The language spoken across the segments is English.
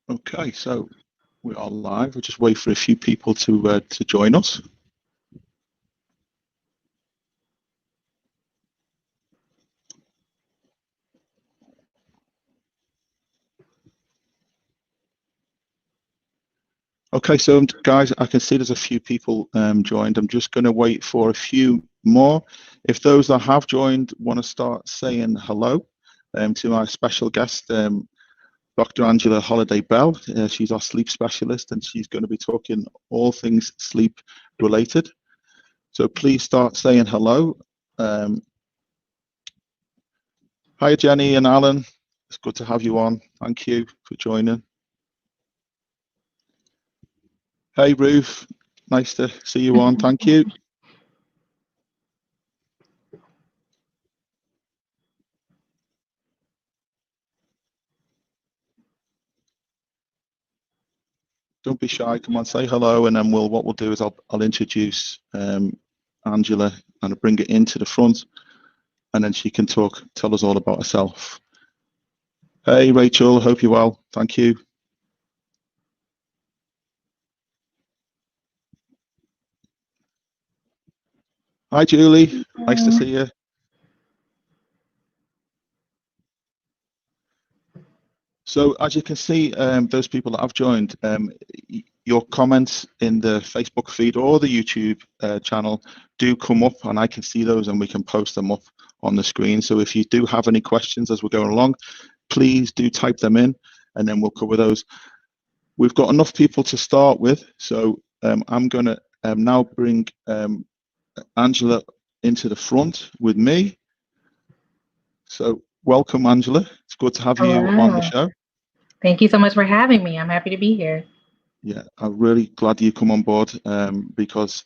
Okay, so we are live. We'll just wait for a few people to join us. Okay, so guys, I can see there's a few people joined. I'm just going to wait for a few more. If those that have joined want to start saying hello to my special guest, Dr. Angela Holliday-Bell. She's our sleep specialist, and she's going to be talking all things sleep related. So please start saying hello. Hi, Jenny and Alan. It's good to have you on. Thank you for joining. Hey, Ruth. Nice to see you on. Thank you. Don't be shy. Come on, say hello, and then what we'll do is I'll introduce Angela and bring it into the front, and then she can tell us all about herself. Hey, Rachel. Hope you're well. Thank you. Hi, Julie. Nice to see you. So as you can see, those people that have joined, your comments in the Facebook feed or the YouTube channel do come up, and I can see those and we can post them up on the screen. So if you do have any questions as we're going along, please do type them in and then we'll cover those. We've got enough people to start with, so I'm going to now bring Angela into the front with me. So welcome, Angela. It's good to have you on the show. Thank you so much for having me. I'm happy to be here. Yeah, I'm really glad you come on board because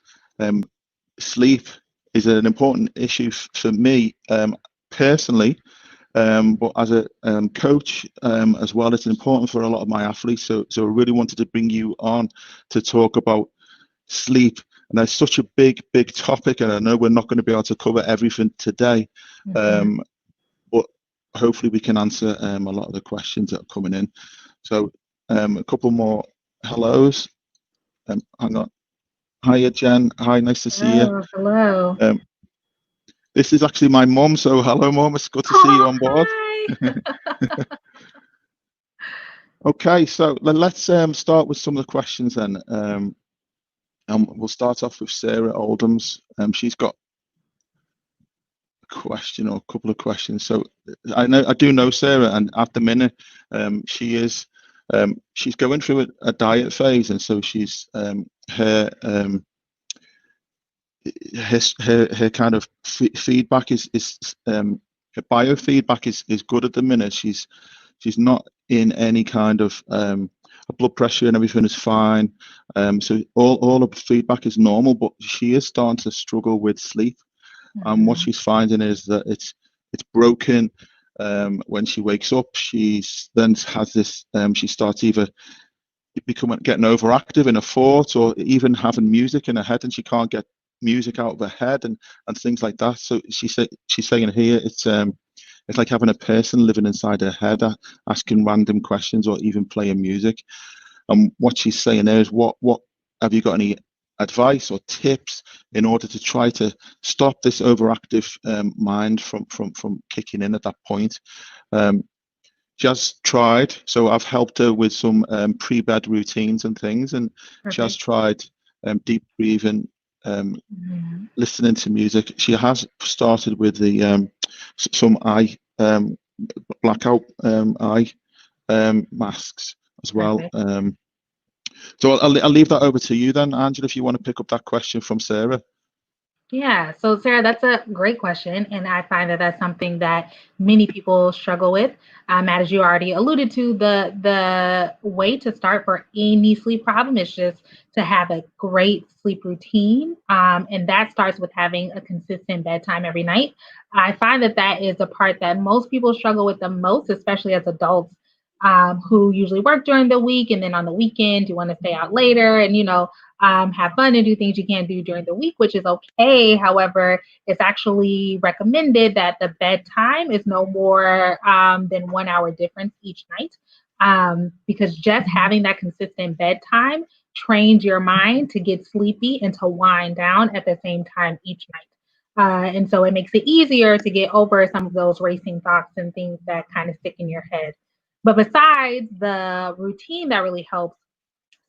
sleep is an important issue for me personally, but as a coach as well, it's important for a lot of my athletes. So I really wanted to bring you on to talk about sleep. And that's such a big topic, and I know we're not going to be able to cover everything today, but hopefully we can answer a lot of the questions that are coming in. So a couple more hellos. Hang on. Hiya, Jen. Hi, nice to see you. Hello. This is actually my mum, so hello, Mum. It's good to see you on board. Okay, so let's start with some of the questions then. And we'll start off with Sarah Oldham's. She's got a question or a couple of questions. So I do know Sarah, and at the minute, she's going through a diet phase, and so she's her kind of feedback is her biofeedback is good at the minute. She's not in any kind of blood pressure and everything is fine. So all of the feedback is normal, but she is starting to struggle with sleep. And what she's finding is that it's broken. When she wakes up, she's then has this. She starts either getting overactive in her thoughts, or even having music in her head, and she can't get music out of her head, and things like that. So she's saying here it's like having a person living inside her head, asking random questions or even playing music. And what she's saying there is, what have you got any advice or tips in order to try to stop this overactive mind from kicking in at that point? She has tried, so I've helped her with some pre-bed routines and things, and she has tried deep breathing, listening to music. She has started with the some eye blackout eye masks as well. So I'll leave that over to you then, Angela, if you want to pick up that question from Sarah. Yeah, so Sarah, that's a great question, and I find that that's something that many people struggle with. As you already alluded to, the way to start for any sleep problem is just to have a great sleep routine, and that starts with having a consistent bedtime every night. I find that that is a part that most people struggle with the most, especially as adults. Who usually work during the week, and then on the weekend you want to stay out later and have fun and do things you can't do during the week, which is okay. However, it's actually recommended that the bedtime is no more than 1 hour difference each night. because just having that consistent bedtime trains your mind to get sleepy and to wind down at the same time each night. And so it makes it easier to get over some of those racing thoughts and things that kind of stick in your head. But besides the routine that really helps,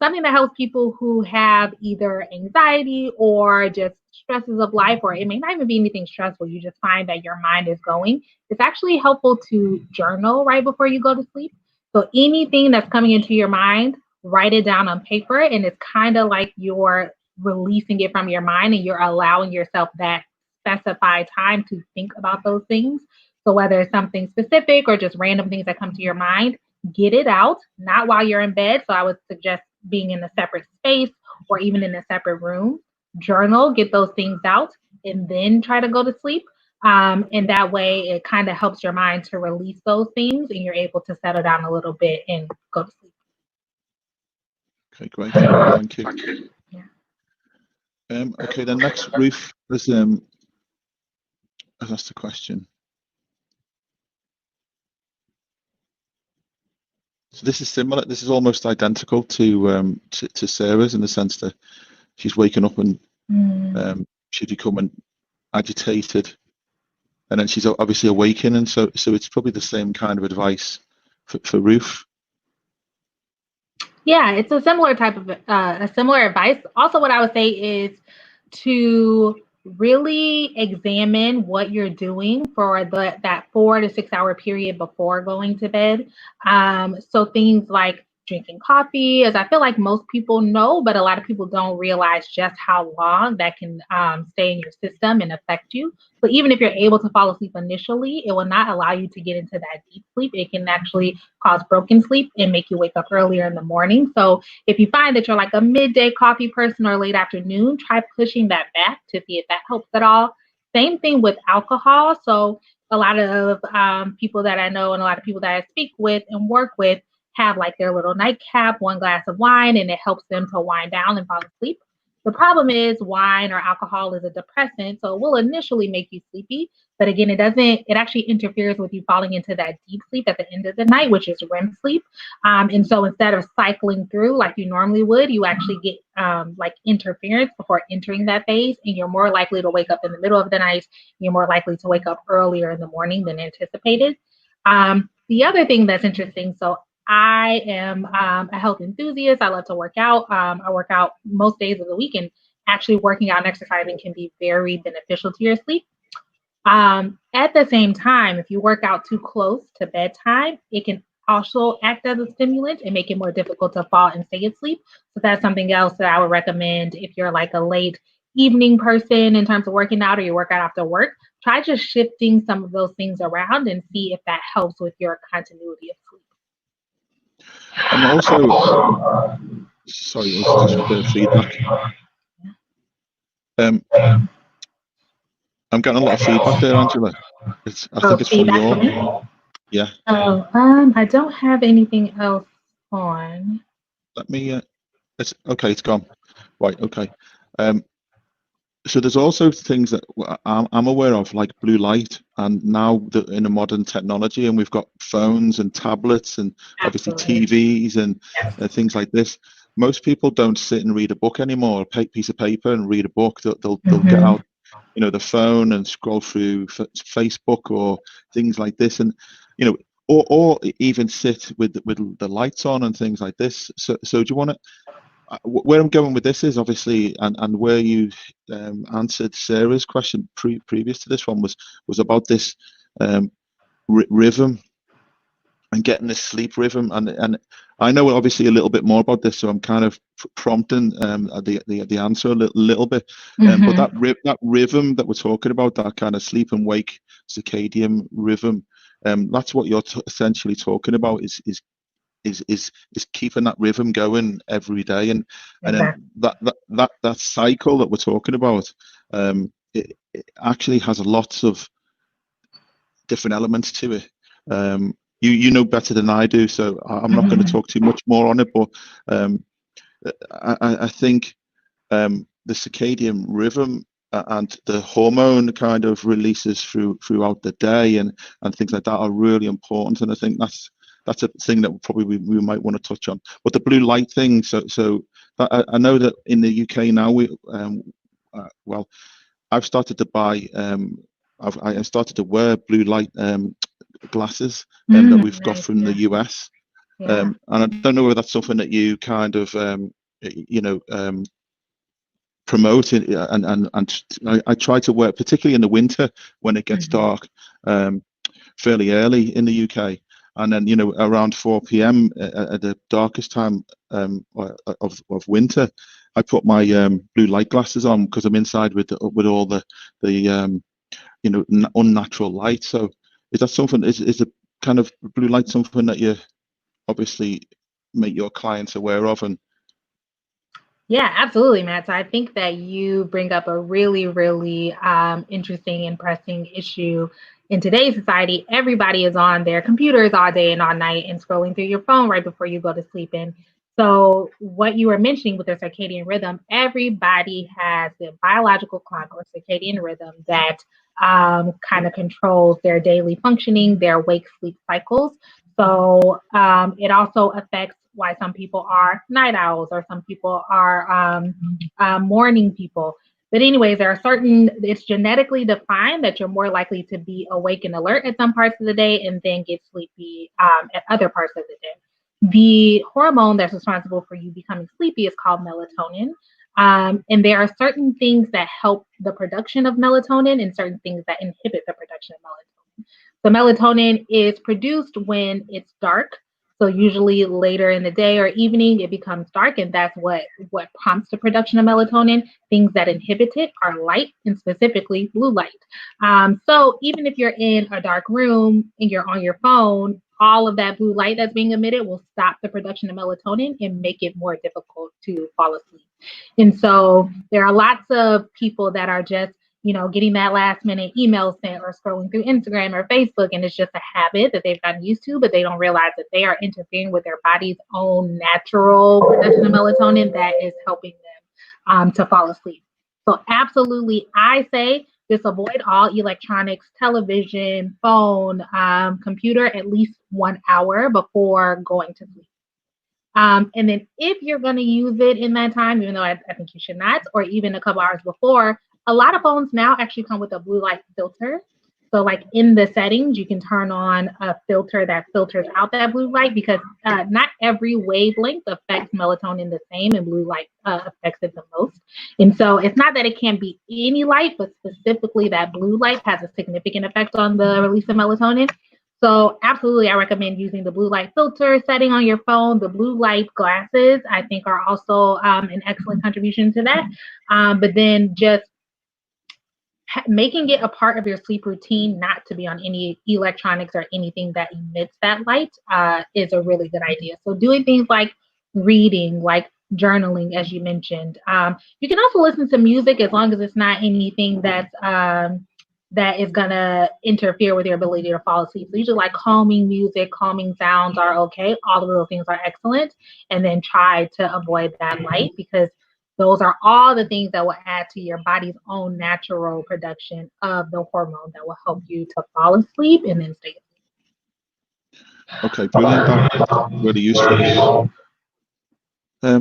something that helps people who have either anxiety or just stresses of life, or it may not even be anything stressful, you just find that your mind is going, it's actually helpful to journal right before you go to sleep. So anything that's coming into your mind, write it down on paper, and it's kind of like you're releasing it from your mind and you're allowing yourself that specified time to think about those things. So whether it's something specific or just random things that come to your mind, get it out, not while you're in bed. So I would suggest being in a separate space or even in a separate room. Journal, get those things out, and then try to go to sleep. And that way it kind of helps your mind to release those things and you're able to settle down a little bit and go to sleep. Okay, great. Thank you. Yeah. Okay, then next, Ruth has asked a question. So this is similar. This is almost identical to Sarah's in the sense that she's waking up and she's becoming agitated, and then she's obviously awakening. So it's probably the same kind of advice for Ruth. Yeah, it's a similar type of a similar advice. Also, what I would say is to really examine what you're doing for that 4 to 6 hour period before going to bed. So things like drinking coffee, as I feel like most people know, but a lot of people don't realize just how long that can stay in your system and affect you. So even if you're able to fall asleep initially, it will not allow you to get into that deep sleep. It can actually cause broken sleep and make you wake up earlier in the morning. So if you find that you're like a midday coffee person or late afternoon, try pushing that back to see if that helps at all. Same thing with alcohol. So a lot of people that I know and a lot of people that I speak with and work with have like their little nightcap, 1 glass of wine, and it helps them to wind down and fall asleep. The problem is wine or alcohol is a depressant, so it will initially make you sleepy, but again, it actually interferes with you falling into that deep sleep at the end of the night, which is REM sleep. And so instead of cycling through like you normally would, you actually get like interference before entering that phase, and you're more likely to wake up in the middle of the night. You're more likely to wake up earlier in the morning than anticipated. The other thing that's interesting, so I am a health enthusiast. I love to work out. I work out most days of the week, and actually working out and exercising can be very beneficial to your sleep. At the same time, if you work out too close to bedtime, it can also act as a stimulant and make it more difficult to fall and stay asleep. So that's something else that I would recommend if you're like a late evening person in terms of working out or you work out after work. Try just shifting some of those things around and see if that helps with your continuity of sleep. And also, sorry, it's just feedback. I'm getting a lot of feedback there, Angela. I think it's from your. Yeah. Oh, I don't have anything else on. Let me. It's okay. It's gone. Right. Okay. So there's also things that I'm aware of, like blue light, and now in a modern technology, and we've got phones and tablets and obviously TVs and things like this. Most people don't sit and read a book anymore, a piece of paper and read a book. They'll get out, the phone and scroll through Facebook or things like this, and or even sit with the lights on and things like this. So do you want to? Where I'm going with this is obviously, and where you answered Sarah's question previous to this one was about this rhythm and getting this sleep rhythm, and I know obviously a little bit more about this, so I'm kind of prompting the answer a little bit. But that rhythm that we're talking about, that kind of sleep and wake circadian rhythm, that's what you're essentially talking about is keeping that rhythm going every day, and then that cycle that we're talking about, it actually has lots of different elements to it. You know better than I do, so I'm not going to talk too much more on it, but I think the circadian rhythm and the hormone kind of releases throughout the day and things like that are really important, and I think that's that's a thing that probably we might want to touch on. But the blue light thing, so I know that in the UK now well, I've started to buy I started to wear blue light glasses that we've got from the US. And I don't know whether that's something that you kind of promote it, and I try to wear, particularly in the winter when it gets dark fairly early in the UK, and then around 4 p.m. At the darkest time of winter, I put my blue light glasses on because I'm inside with all the unnatural light. So is that something, is a kind of blue light something that you obviously make your clients aware of? And yeah, absolutely, Matt. So I think that you bring up a really, really interesting and pressing issue. In today's society, everybody is on their computers all day and all night and scrolling through your phone right before you go to sleep. And so what you were mentioning with their circadian rhythm, everybody has the biological clock or circadian rhythm that kind of controls their daily functioning, their wake-sleep cycles. So it also affects why some people are night owls or some people are morning people. But anyways, it's genetically defined that you're more likely to be awake and alert at some parts of the day and then get sleepy at other parts of the day. The hormone that's responsible for you becoming sleepy is called melatonin. And there are certain things that help the production of melatonin and certain things that inhibit the production of melatonin. So melatonin is produced when it's dark. So usually later in the day or evening, it becomes dark, and that's what prompts the production of melatonin. Things that inhibit it are light, and specifically blue light. So even if you're in a dark room and you're on your phone, all of that blue light that's being emitted will stop the production of melatonin and make it more difficult to fall asleep. And so there are lots of people that are just getting that last minute email sent or scrolling through Instagram or Facebook, and it's just a habit that they've gotten used to, but they don't realize that they are interfering with their body's own natural production of melatonin that is helping them to fall asleep. So absolutely, I say just avoid all electronics, television, phone, computer at least 1 hour before going to sleep. And then if you're going to use it in that time, even though I think you should not, or even a couple hours before, a lot of phones now actually come with a blue light filter. So like in the settings, you can turn on a filter that filters out that blue light, because not every wavelength affects melatonin the same, and blue light affects it the most. And so it's not that it can't be any light, but specifically that blue light has a significant effect on the release of melatonin. So absolutely, I recommend using the blue light filter setting on your phone. The blue light glasses, I think, are also an excellent contribution to that. But then just making it a part of your sleep routine, not to be on any electronics or anything that emits that light, is a really good idea. So doing things like reading, like journaling, as you mentioned. You can also listen to music as long as it's not anything that is going to interfere with your ability to fall asleep. So usually like calming music, calming sounds are okay. All the little things are excellent. And then try to avoid that light, because those are all the things that will add to your body's own natural production of the hormone that will help you to fall asleep and then stay asleep. Okay, brilliant. That's really useful. Okay,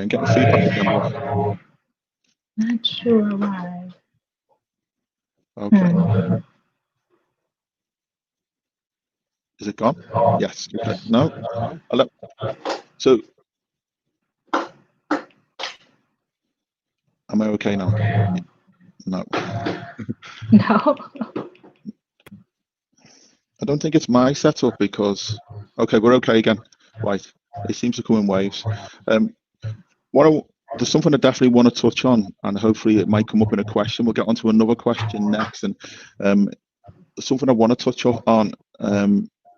I'm getting feedback again. Not sure why. Okay. Is it gone? Yes. Okay. No. So, am I okay now? No. No. I don't think it's my setup, because okay, we're okay again. Right. It seems to come in waves. There's something I definitely want to touch on, and hopefully it might come up in a question. We'll get onto another question next, and something I want to touch on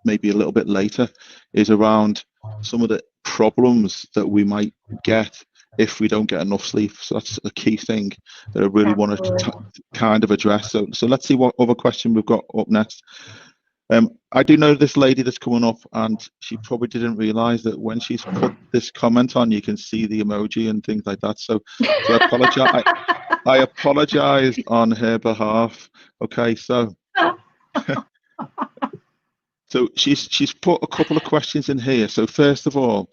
maybe a little bit later is around some of the problems that we might get if we don't get enough sleep. So that's a key thing that I really want to kind of address. So let's see what other question we've got up next. I do know this lady that's coming up, and she probably didn't realize that when she's put this comment on, you can see the emoji and things like that. So I apologize. I apologize on her behalf. Okay, so So she's put a couple of questions in here. So first of all,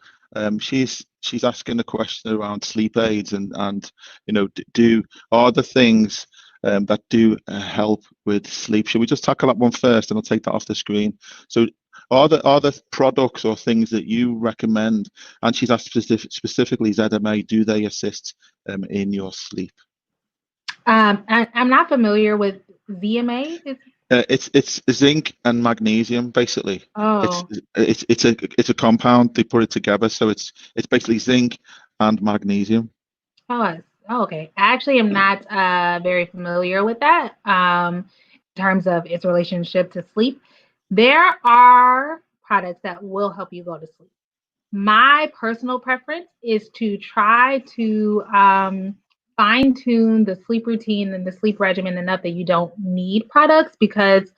she's asking a question around sleep aids and are the things that do help with sleep. Should we just tackle that one first, and I'll take that off the screen? So are there products or things that you recommend? And she's asked specifically ZMA, do they assist in your sleep? I'm not familiar with VMA. It's zinc and magnesium basically. Oh. It's a compound. They put it together, so it's basically zinc and magnesium. Oh, okay. I actually am not very familiar with that in terms of its relationship to sleep. There are products that will help you go to sleep. My personal preference is to try to fine tune the sleep routine and the sleep regimen enough that you don't need products, because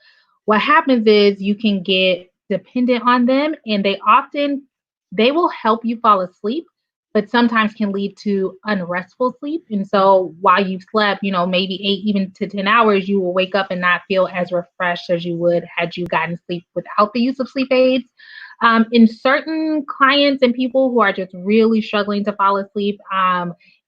what happens is you can get dependent on them, and they will help you fall asleep, but sometimes can lead to unrestful sleep. And so while you've slept, maybe 8 even to 10 hours, you will wake up and not feel as refreshed as you would had you gotten sleep without the use of sleep aids. In certain clients and people who are just really struggling to fall asleep,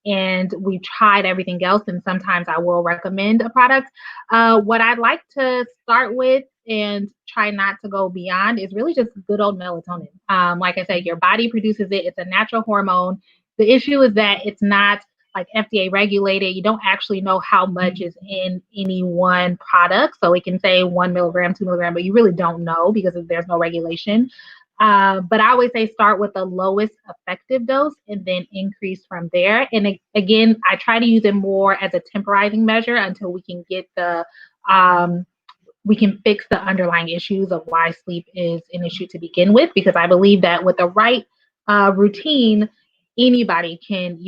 and we've tried everything else, and sometimes I will recommend a product. What I'd like to start with and try not to go beyond is really just good old melatonin. Like I said, your body produces it. It's a natural hormone. The issue is that it's not like FDA regulated. You don't actually know how much is in any one product. So it can say 1 milligram, 2 milligram, but you really don't know because there's no regulation. But I always say start with the lowest effective dose and then increase from there. And again, I try to use it more as a temporizing measure until we can get we can fix the underlying issues of why sleep is an issue to begin with, because I believe that with the right routine, anybody can,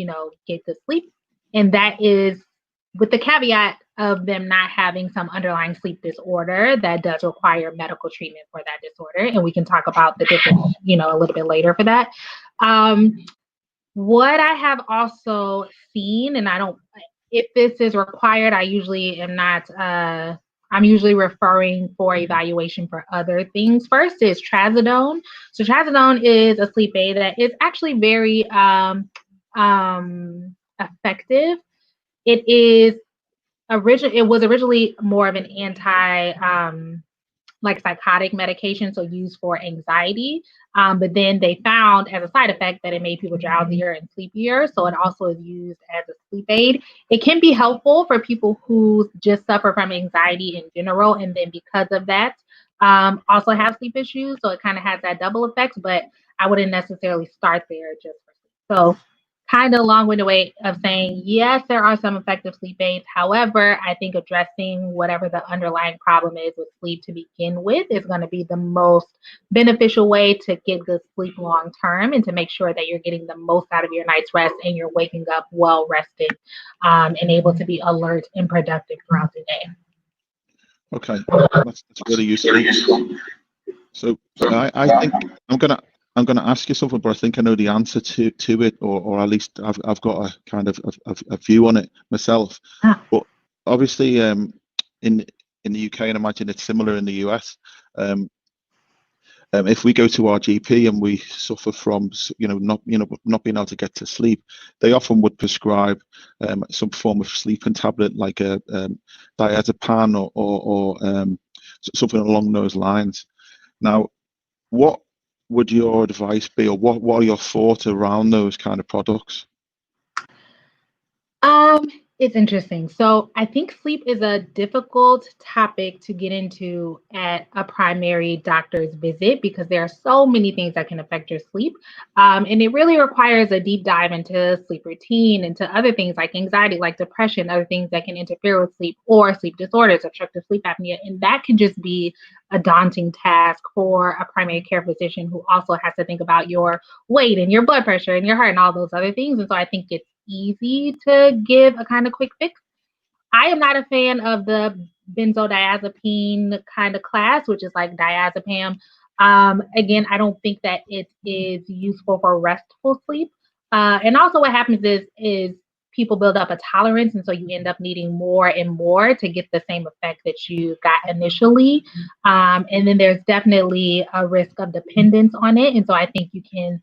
get good sleep. And that is with the caveat of them not having some underlying sleep disorder that does require medical treatment for that disorder. And we can talk about the difference, a little bit later for that. What I have also seen, and if this is required, I usually am not, I'm usually referring for evaluation for other things. First is Trazodone. So Trazodone is a sleep aid that is actually very effective. It was originally more of an like psychotic medication, so used for anxiety. But then they found as a side effect that it made people drowsier and sleepier. So it also is used as a sleep aid. It can be helpful for people who just suffer from anxiety in general, and then because of that, also have sleep issues. So it kind of has that double effect, but I wouldn't necessarily start there just for sleep. So kind of long-winded way of saying, yes, there are some effective sleep aids. However, I think addressing whatever the underlying problem is with sleep to begin with is going to be the most beneficial way to get good sleep long-term, and to make sure that you're getting the most out of your night's rest and you're waking up well-rested and able to be alert and productive throughout the day. Okay, that's really useful. So I think I'm gonna ask you something, but I think I know the answer to it, or at least I've got a kind of a view on it myself. But obviously, in the UK, and I imagine it's similar in the US. If we go to our GP and we suffer from not being able to get to sleep, they often would prescribe some form of sleeping tablet, like a diazepam or something along those lines. Now, what would your advice be, or what are your thoughts around those kind of products? It's interesting. So I think sleep is a difficult topic to get into at a primary doctor's visit, because there are so many things that can affect your sleep. And it really requires a deep dive into sleep routine, into other things like anxiety, like depression, other things that can interfere with sleep, or sleep disorders, obstructive sleep apnea. And that can just be a daunting task for a primary care physician who also has to think about your weight and your blood pressure and your heart and all those other things. And so I think it's easy to give a kind of quick fix. I am not a fan of the benzodiazepine kind of class, which is like diazepam. Again, I don't think that it is useful for restful sleep. And also what happens is people build up a tolerance, and so you end up needing more and more to get the same effect that you got initially. And then there's definitely a risk of dependence on it, and so I think you can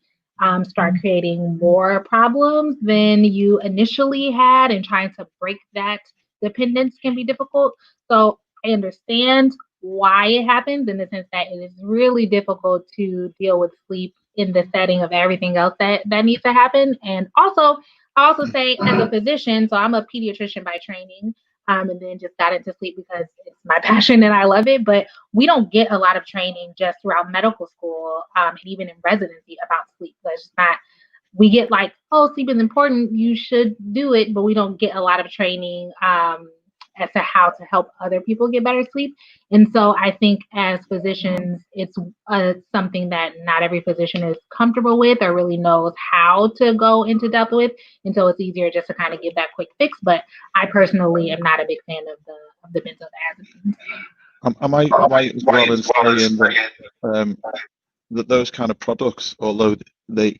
start creating more problems than you initially had, and trying to break that dependence can be difficult. So I understand why it happens, in the sense that it is really difficult to deal with sleep in the setting of everything else that needs to happen. And also, I also say, as a physician, so I'm a pediatrician by training, and then just got into sleep because it's my passion and I love it. But we don't get a lot of training just throughout medical school, and even in residency, about sleep. So it's just not. We get like, oh, sleep is important, you should do it, but we don't get a lot of training as to how to help other people get better sleep. And so I think as physicians, it's something that not every physician is comfortable with or really knows how to go into depth with. And so it's easier just to kind of give that quick fix. But I personally am not a big fan of the benzodiazepines. Am I as well in saying that those kind of products, although they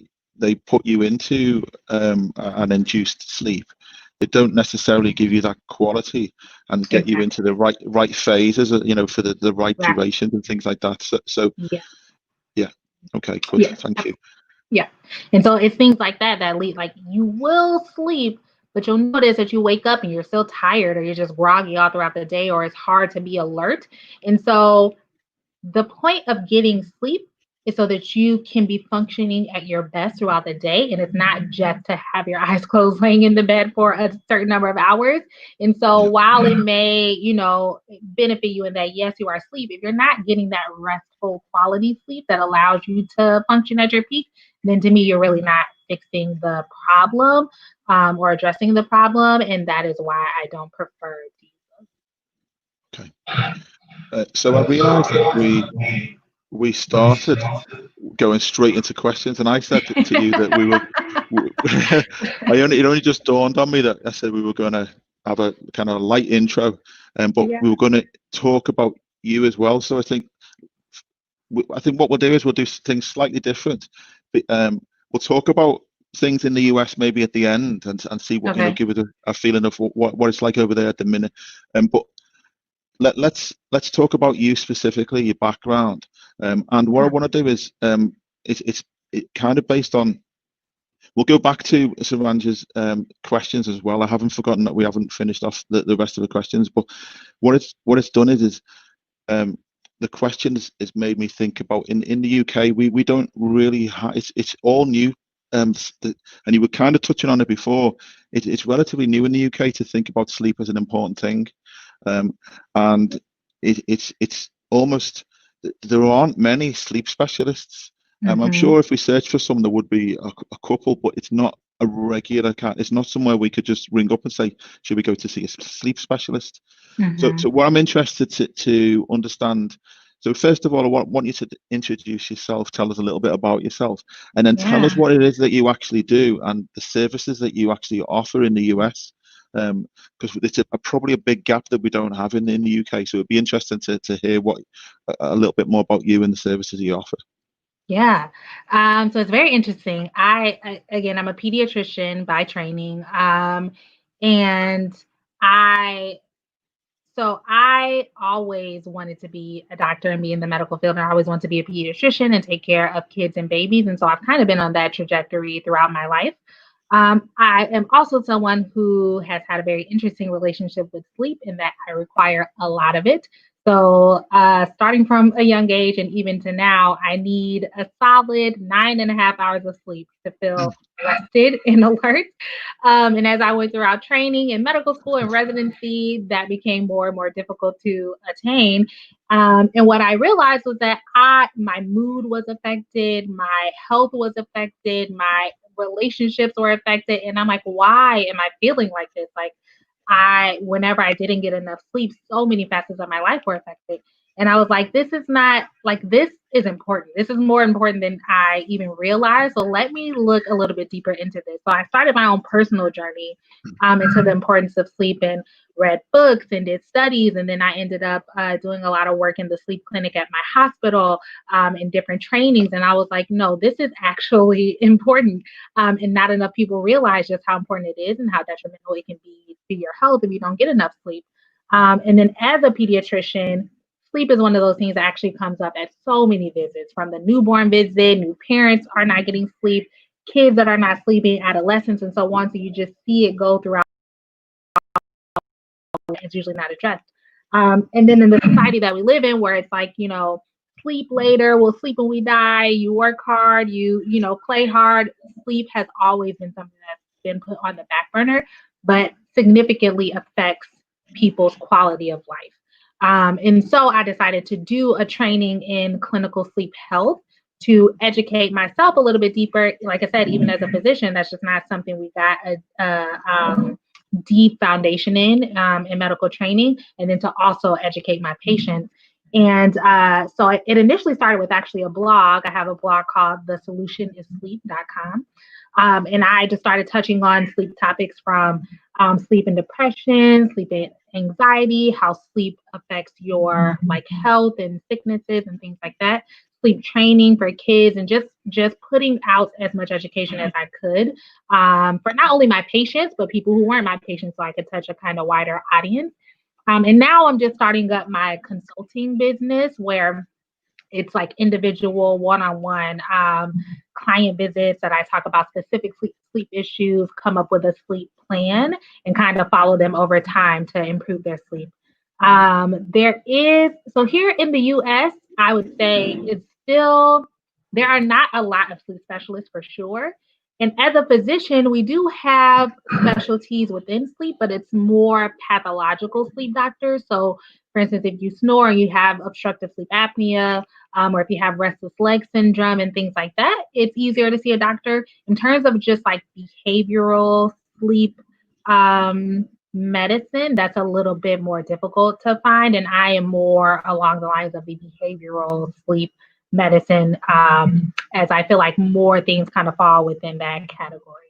put you into an induced sleep, they don't necessarily give you that quality and get you into the right phases, for the right duration and things like that. So yeah. Okay, good. Yeah. Thank you. Yeah. And so it's things like that lead, like, you will sleep, but you'll notice that you wake up and you're still tired, or you're just groggy all throughout the day, or it's hard to be alert. And so the point of getting sleep is so that you can be functioning at your best throughout the day. And it's not just to have your eyes closed laying in the bed for a certain number of hours. And so while it may, benefit you in that, yes, you are asleep, if you're not getting that restful quality sleep that allows you to function at your peak, then to me, you're really not fixing the problem or addressing the problem. And that is why I don't prefer to use those. Okay. So I realized that we started going straight into questions, and I said to you that we were. It only just dawned on me that I said we were going to have a kind of light intro, but we were going to talk about you as well. So I think what we'll do is we'll do things slightly different. We'll talk about things in the US maybe at the end, and see what give it a feeling of what it's like over there at the minute. But let's talk about you specifically, your background, and what I want to do is it's kind of based on. We'll go back to Saranja's questions as well. I haven't forgotten that we haven't finished off the rest of the questions, but what it's done is the questions has made me think about in the UK we don't really have, it's all new, and you were kind of touching on it before. It's relatively new in the UK to think about sleep as an important thing. And it's almost, there aren't many sleep specialists. I'm sure if we search for some, there would be a couple, but it's not a regular it's not somewhere we could just ring up and say, should we go to see a sleep specialist? So what I'm interested to understand, so first of all, I want you to introduce yourself, tell us a little bit about yourself, and then tell us what it is that you actually do and the services that you actually offer in the US. Because it's probably a big gap that we don't have in the UK. So it'd be interesting to hear a little bit more about you and the services you offer. Yeah. So it's very interesting. Again, I'm a pediatrician by training. And I always wanted to be a doctor and be in the medical field. And I always wanted to be a pediatrician and take care of kids and babies. And so I've kind of been on that trajectory throughout my life. I am also someone who has had a very interesting relationship with sleep, in that I require a lot of it. So starting from a young age and even to now, I need a solid 9.5 hours of sleep to feel rested and alert. And as I went throughout training in medical school and residency, that became more and more difficult to attain. And what I realized was that my mood was affected, my health was affected, my relationships were affected. And I'm like, why am I feeling like this? Like, whenever I didn't get enough sleep, so many facets of my life were affected. And I was like, this is not like, this is important. This is more important than I even realized. So let me look a little bit deeper into this. So I started my own personal journey into the importance of sleep and read books and did studies. And then I ended up doing a lot of work in the sleep clinic at my hospital in different trainings. And I was like, no, this is actually important. And not enough people realize just how important it is and how detrimental it can be to your health if you don't get enough sleep. And then as a pediatrician, sleep is one of those things that actually comes up at so many visits, from the newborn visit, new parents are not getting sleep, kids that are not sleeping, adolescents, and so on. So you just see it go throughout. It's usually not addressed. And then in the society that we live in, where it's like, sleep later, we'll sleep when we die, you work hard, you play hard. Sleep has always been something that's been put on the back burner, but significantly affects people's quality of life. And so I decided to do a training in clinical sleep health to educate myself a little bit deeper. Like I said, even as a physician, that's just not something we got a deep foundation in medical training, and then to also educate my patients. And so it initially started with actually a blog. I have a blog called thesolutionissleep.com. And I just started touching on sleep topics from sleep and depression, sleep and anxiety, how sleep affects your health and sicknesses and things like that, sleep training for kids, and just putting out as much education as I could for not only my patients, but people who weren't my patients, so I could touch a kind of wider audience. And now I'm just starting up my consulting business where it's like individual one-on-one client visits that I talk about specific sleep issues, come up with a sleep plan, and kind of follow them over time to improve their sleep. So here in the US, I would say there are not a lot of sleep specialists for sure. And as a physician, we do have specialties within sleep, but it's more pathological sleep doctors. So for instance, if you snore, you have obstructive sleep apnea, or if you have restless leg syndrome and things like that, it's easier to see a doctor. In terms of just behavioral sleep medicine, that's a little bit more difficult to find. And I am more along the lines of the behavioral sleep medicine, as I feel like more things kind of fall within that category.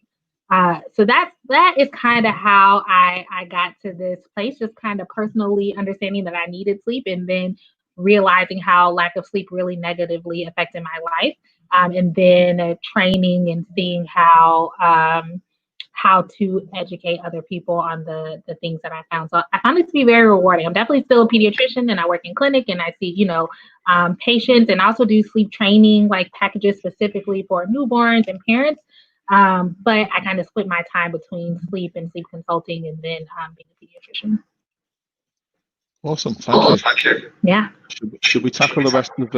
So that is kind of how I got to this place, just kind of personally understanding that I needed sleep, and then realizing how lack of sleep really negatively affected my life, and then training and seeing how to educate other people on the things that I found. So I found it to be very rewarding. I'm definitely still a pediatrician, and I work in clinic, and I see, patients, and also do sleep training, packages specifically for newborns and parents. But I kind of split my time between sleep and sleep consulting, and then being a pediatrician. Awesome, thank you. Yeah. Should we tackle the rest of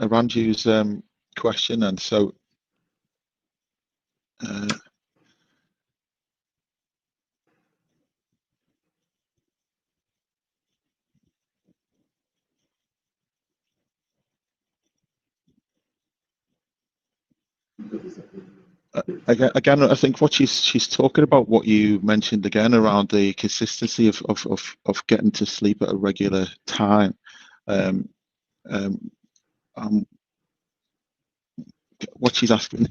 Ranju's question? And so, again, I think what she's talking about, what you mentioned again around the consistency of getting to sleep at a regular time. What she's asking,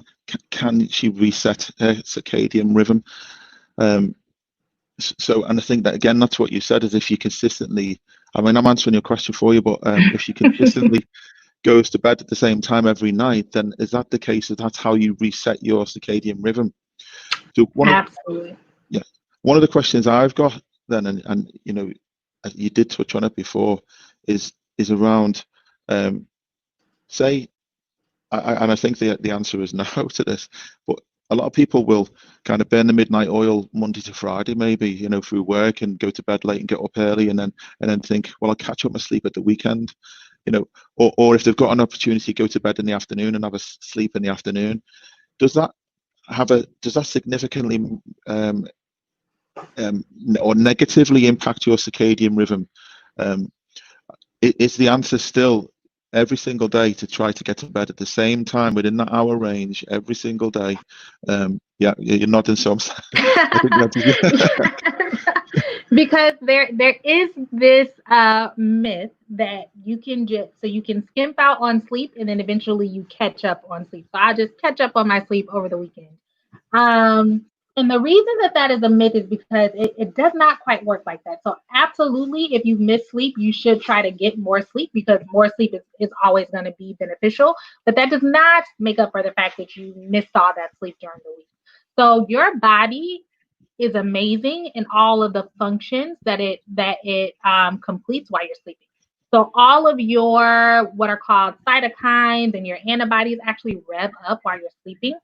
can she reset her circadian rhythm? So, and I think that again, that's what you said, is if you consistently, I mean, I'm answering your question for you, but if you consistently goes to bed at the same time every night, then is that the case that that's how you reset your circadian rhythm? So Absolutely. One of the questions I've got then, and you did touch on it before, is around, say, and I think the answer is no to this, but a lot of people will kind of burn the midnight oil Monday to Friday, maybe, through work, and go to bed late and get up early, and then think, well, I'll catch up my sleep at the weekend, or if they've got an opportunity, go to bed in the afternoon and have a sleep in the afternoon. Does that significantly or negatively impact your circadian rhythm? Is the answer still every single day to try to get to bed at the same time within that hour range every single day. Yeah, you're nodding, so I think that's Because there is this myth that you can skimp out on sleep and then eventually you catch up on sleep. So I just catch up on my sleep over the weekend. And the reason that is a myth is because it does not quite work like that. So absolutely, if you miss sleep, you should try to get more sleep, because more sleep is always going to be beneficial. But that does not make up for the fact that you missed all that sleep during the week. So your body is amazing in all of the functions that it completes while you're sleeping. So all of your what are called cytokines and your antibodies actually rev up while you're sleeping.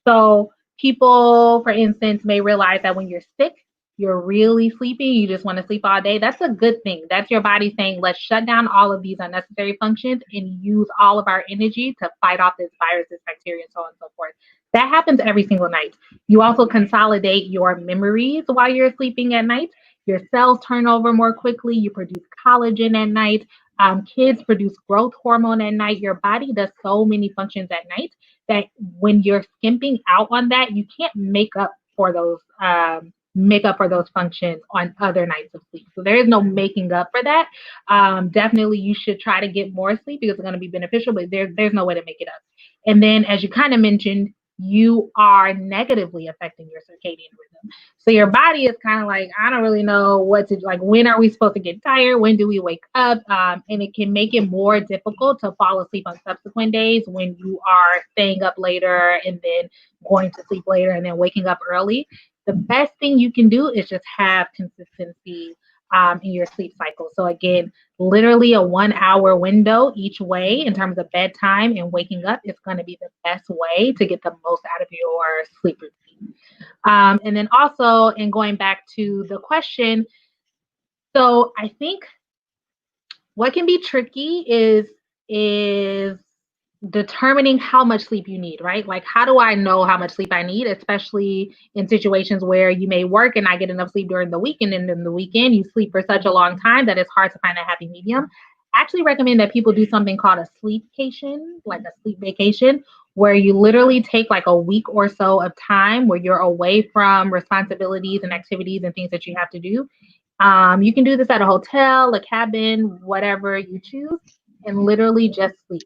So people, for instance, may realize that when you're sick, you're really sleepy, you just want to sleep all day. That's a good thing. That's your body saying, let's shut down all of these unnecessary functions and use all of our energy to fight off this virus, this bacteria, and so on and so forth. That happens every single night. You also consolidate your memories while you're sleeping at night. Your cells turn over more quickly. You produce collagen at night. Kids produce growth hormone at night. Your body does so many functions at night that when you're skimping out on that, you can't make up for those functions on other nights of sleep. So there is no making up for that. Definitely, you should try to get more sleep because it's going to be beneficial, but there's no way to make it up. And then, as you kind of mentioned, you are negatively affecting your circadian rhythm. So your body is kind of like, I don't really know what to do. Like, when are we supposed to get tired? When do we wake up? And it can make it more difficult to fall asleep on subsequent days when you are staying up later and then going to sleep later and then waking up early. The best thing you can do is just have consistency in your sleep cycle. So again, literally a 1 hour window each way in terms of bedtime and waking up is going to be the best way to get the most out of your sleep routine. And then also, in going back to the question, so I think what can be tricky is determining how much sleep you need, right? Like, how do I know how much sleep I need, especially in situations where you may work and not get enough sleep during the week, and then in the weekend you sleep for such a long time that it's hard to find a happy medium. I actually recommend that people do something called a sleepcation, like a sleep vacation, where you literally take like a week or so of time where you're away from responsibilities and activities and things that you have to do. You can do this at a hotel, a cabin, whatever you choose, and literally just sleep.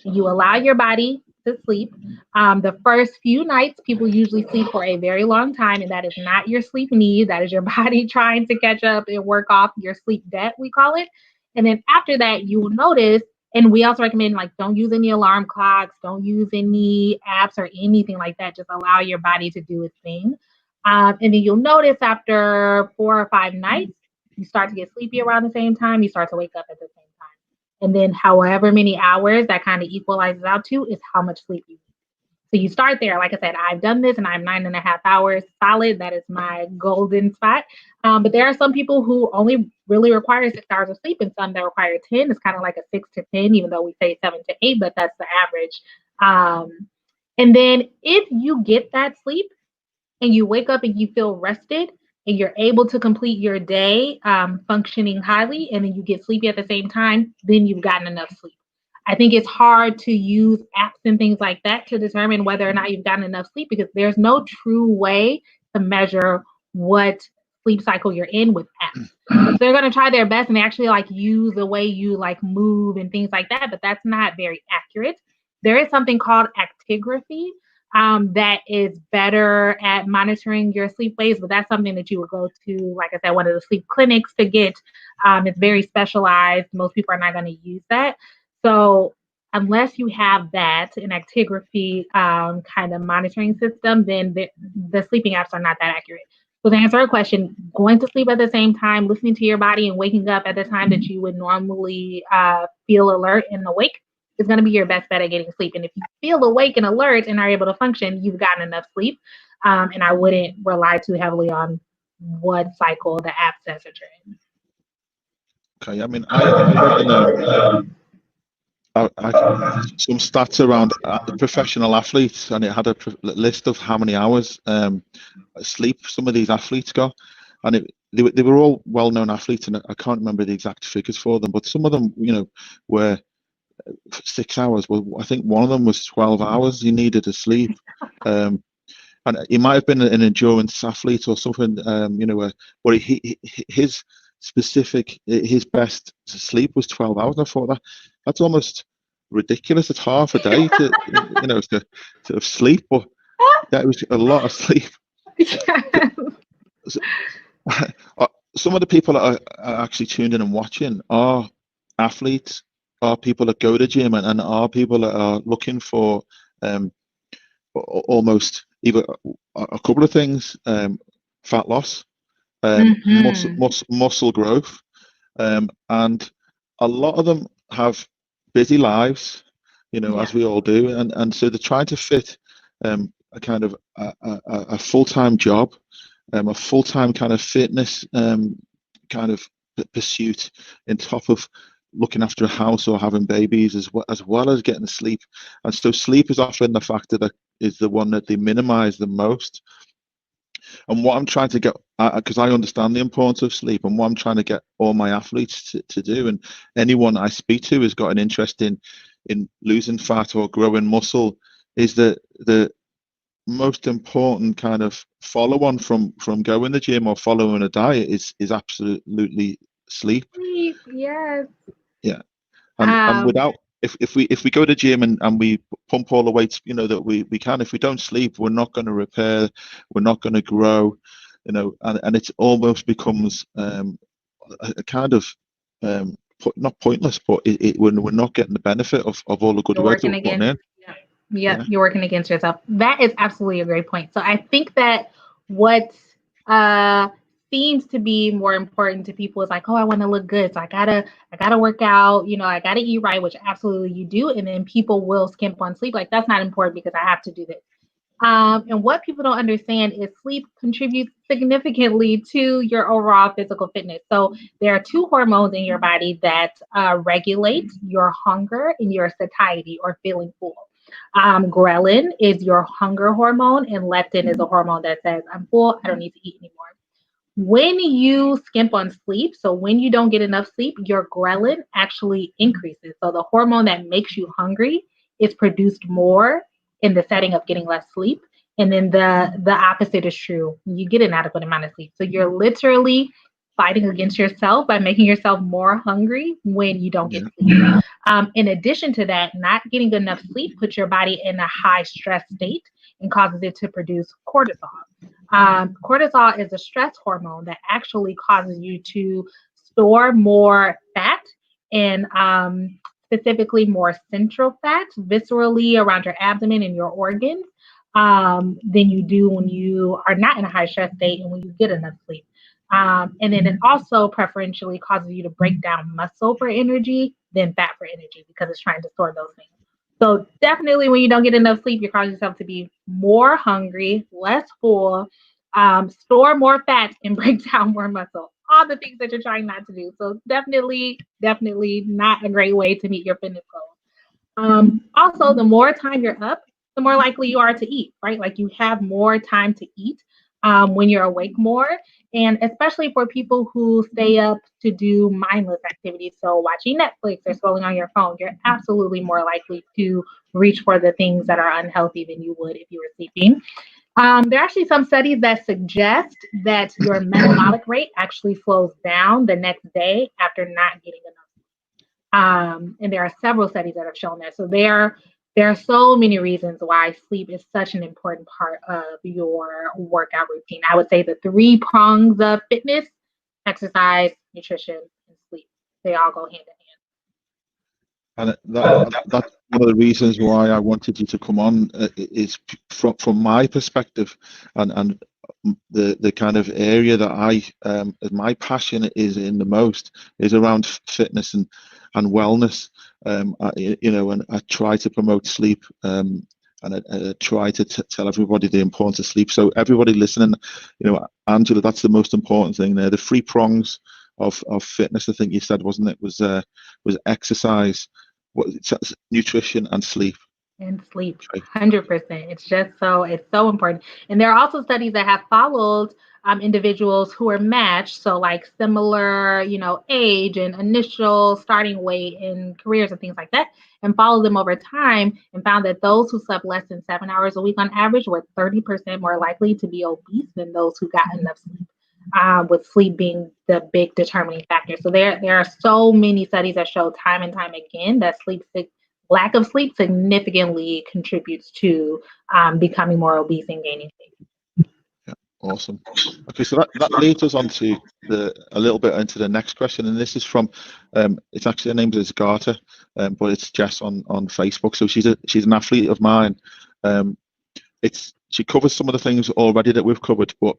You allow your body to sleep. The first few nights, people usually sleep for a very long time, and that is not your sleep need. That is your body trying to catch up and work off your sleep debt, we call it. And then after that, you will notice, and we also recommend, like, don't use any alarm clocks, don't use any apps or anything like that. Just allow your body to do its thing. And then you'll notice after 4 or 5 nights, you start to get sleepy around the same time. You start to wake up at the same time. And then however many hours that kind of equalizes out to is how much sleep you need. So you start there. Like I said, I've done this and I'm 9.5 hours solid. That is my golden spot. But there are some people who only really require 6 hours of sleep and some that require 10. It's kind of like a 6 to 10, even though we say 7 to 8, but that's the average. And then if you get that sleep and you wake up and you feel rested, and you're able to complete your day functioning highly, and then you get sleepy at the same time, then you've gotten enough sleep. I think it's hard to use apps and things like that to determine whether or not you've gotten enough sleep, because there's no true way to measure what sleep cycle you're in with apps. So they're going to try their best and they actually like use the way you like move and things like that, but that's not very accurate. There is something called actigraphy, that is better at monitoring your sleep waves, but that's something that you would go to, like I said, one of the sleep clinics to get. It's very specialized. Most people are not going to use that. So unless you have that, an actigraphy kind of monitoring system, then the sleeping apps are not that accurate. So to answer your question, going to sleep at the same time, listening to your body and waking up at the time that you would normally feel alert and awake is going to be your best bet at getting sleep. And if you feel awake and alert and are able to function, you've gotten enough sleep. And I wouldn't rely too heavily on what cycle the app says that you're in. Okay, I mean, I some stats around professional athletes, and it had a list of how many hours sleep some of these athletes got, and they were all well-known athletes, and I can't remember the exact figures for them, but some of them, were 6 hours. Well, I think one of them was 12 hours he needed to sleep. And he might have been an endurance athlete or something, where his best sleep was 12 hours. And I thought that's almost ridiculous. It's half a day to sleep, but that was a lot of sleep. Yeah. Some of the people that are actually tuned in and watching are athletes, are people that go to gym, and are people that are looking for almost either a couple of things: fat loss, muscle growth, and a lot of them have busy lives, as we all do, and so they're trying to fit a kind of a full-time job, a full-time kind of fitness kind of pursuit in top of looking after a house or having babies, as well as getting sleep. And so sleep is often the factor that is the one that they minimize the most. And what I'm trying to get, because I understand the importance of sleep, and what I'm trying to get all my athletes to do, and anyone I speak to has got an interest in losing fat or growing muscle, is that the most important kind of follow-on from going to the gym or following a diet is absolutely sleep. Yes. Yeah. And without, if we go to the gym and we pump all the weights that we can, if we don't sleep, we're not going to repair, we're not going to grow, and it almost becomes a kind of not pointless, but we're not getting the benefit of all the good work that we're putting in. Yeah, you're working against yourself. That is absolutely a great point. So I think that what seems to be more important to people is like, oh, I want to look good, so I gotta work out, I gotta eat right, which absolutely you do, and then people will skimp on sleep. Like, that's not important because I have to do this. And what people don't understand is sleep contributes significantly to your overall physical fitness. So there are two hormones in your body that regulate your hunger and your satiety or feeling full. Ghrelin is your hunger hormone, and leptin is a hormone that says, I'm full, I don't need to eat anymore. When you skimp on sleep, so when you don't get enough sleep, your ghrelin actually increases. So the hormone that makes you hungry is produced more in the setting of getting less sleep. And then the opposite is true. You get an adequate amount of sleep. So you're literally fighting against yourself by making yourself more hungry when you don't get sleep. In addition to that, not getting enough sleep puts your body in a high stress state and causes it to produce cortisol. Cortisol is a stress hormone that actually causes you to store more fat, and specifically more central fat, viscerally around your abdomen and your organs, than you do when you are not in a high stress state and when you get enough sleep. And then it also preferentially causes you to break down muscle for energy than fat for energy, because it's trying to store those things. So definitely when you don't get enough sleep, you're causing yourself to be more hungry, less full, store more fat, and break down more muscle. All the things that you're trying not to do. So definitely not a great way to meet your fitness goals. Also, the more time you're up, the more likely you are to eat, right? Like, you have more time to eat when you're awake more. And especially for people who stay up to do mindless activities, so watching Netflix or scrolling on your phone, you're absolutely more likely to reach for the things that are unhealthy than you would if you were sleeping. There are actually some studies that suggest that your metabolic rate actually slows down the next day after not getting enough. And there are several studies that have shown that. So there are so many reasons why sleep is such an important part of your workout routine. I would say the 3 prongs of fitness: exercise, nutrition, and sleep. They all go hand in hand. And that's one of the reasons why I wanted you to come on, is from my perspective, and the kind of area that my passion is in the most is around fitness and wellness. And I try to promote sleep, and I try to tell everybody the importance of sleep. So everybody listening, Angela, that's the most important thing there. The 3 prongs of fitness, I think you said, wasn't it? Was exercise, nutrition, and sleep. And sleep, Okay. 100%. It's so important. And there are also studies that have followed individuals who are matched, so like similar, age and initial starting weight and careers and things like that, and followed them over time and found that those who slept less than 7 hours a week on average were 30% more likely to be obese than those who got enough sleep. With sleep being the big determining factor. So there are so many studies that show time and time again that lack of sleep significantly contributes to becoming more obese and gaining weight. Yeah, awesome. Okay, so that leads us on to a little bit into the next question, and this is from it's actually, her name is Garter, but it's Jess on Facebook. So she's an athlete of mine. She covers some of the things already that we've covered, but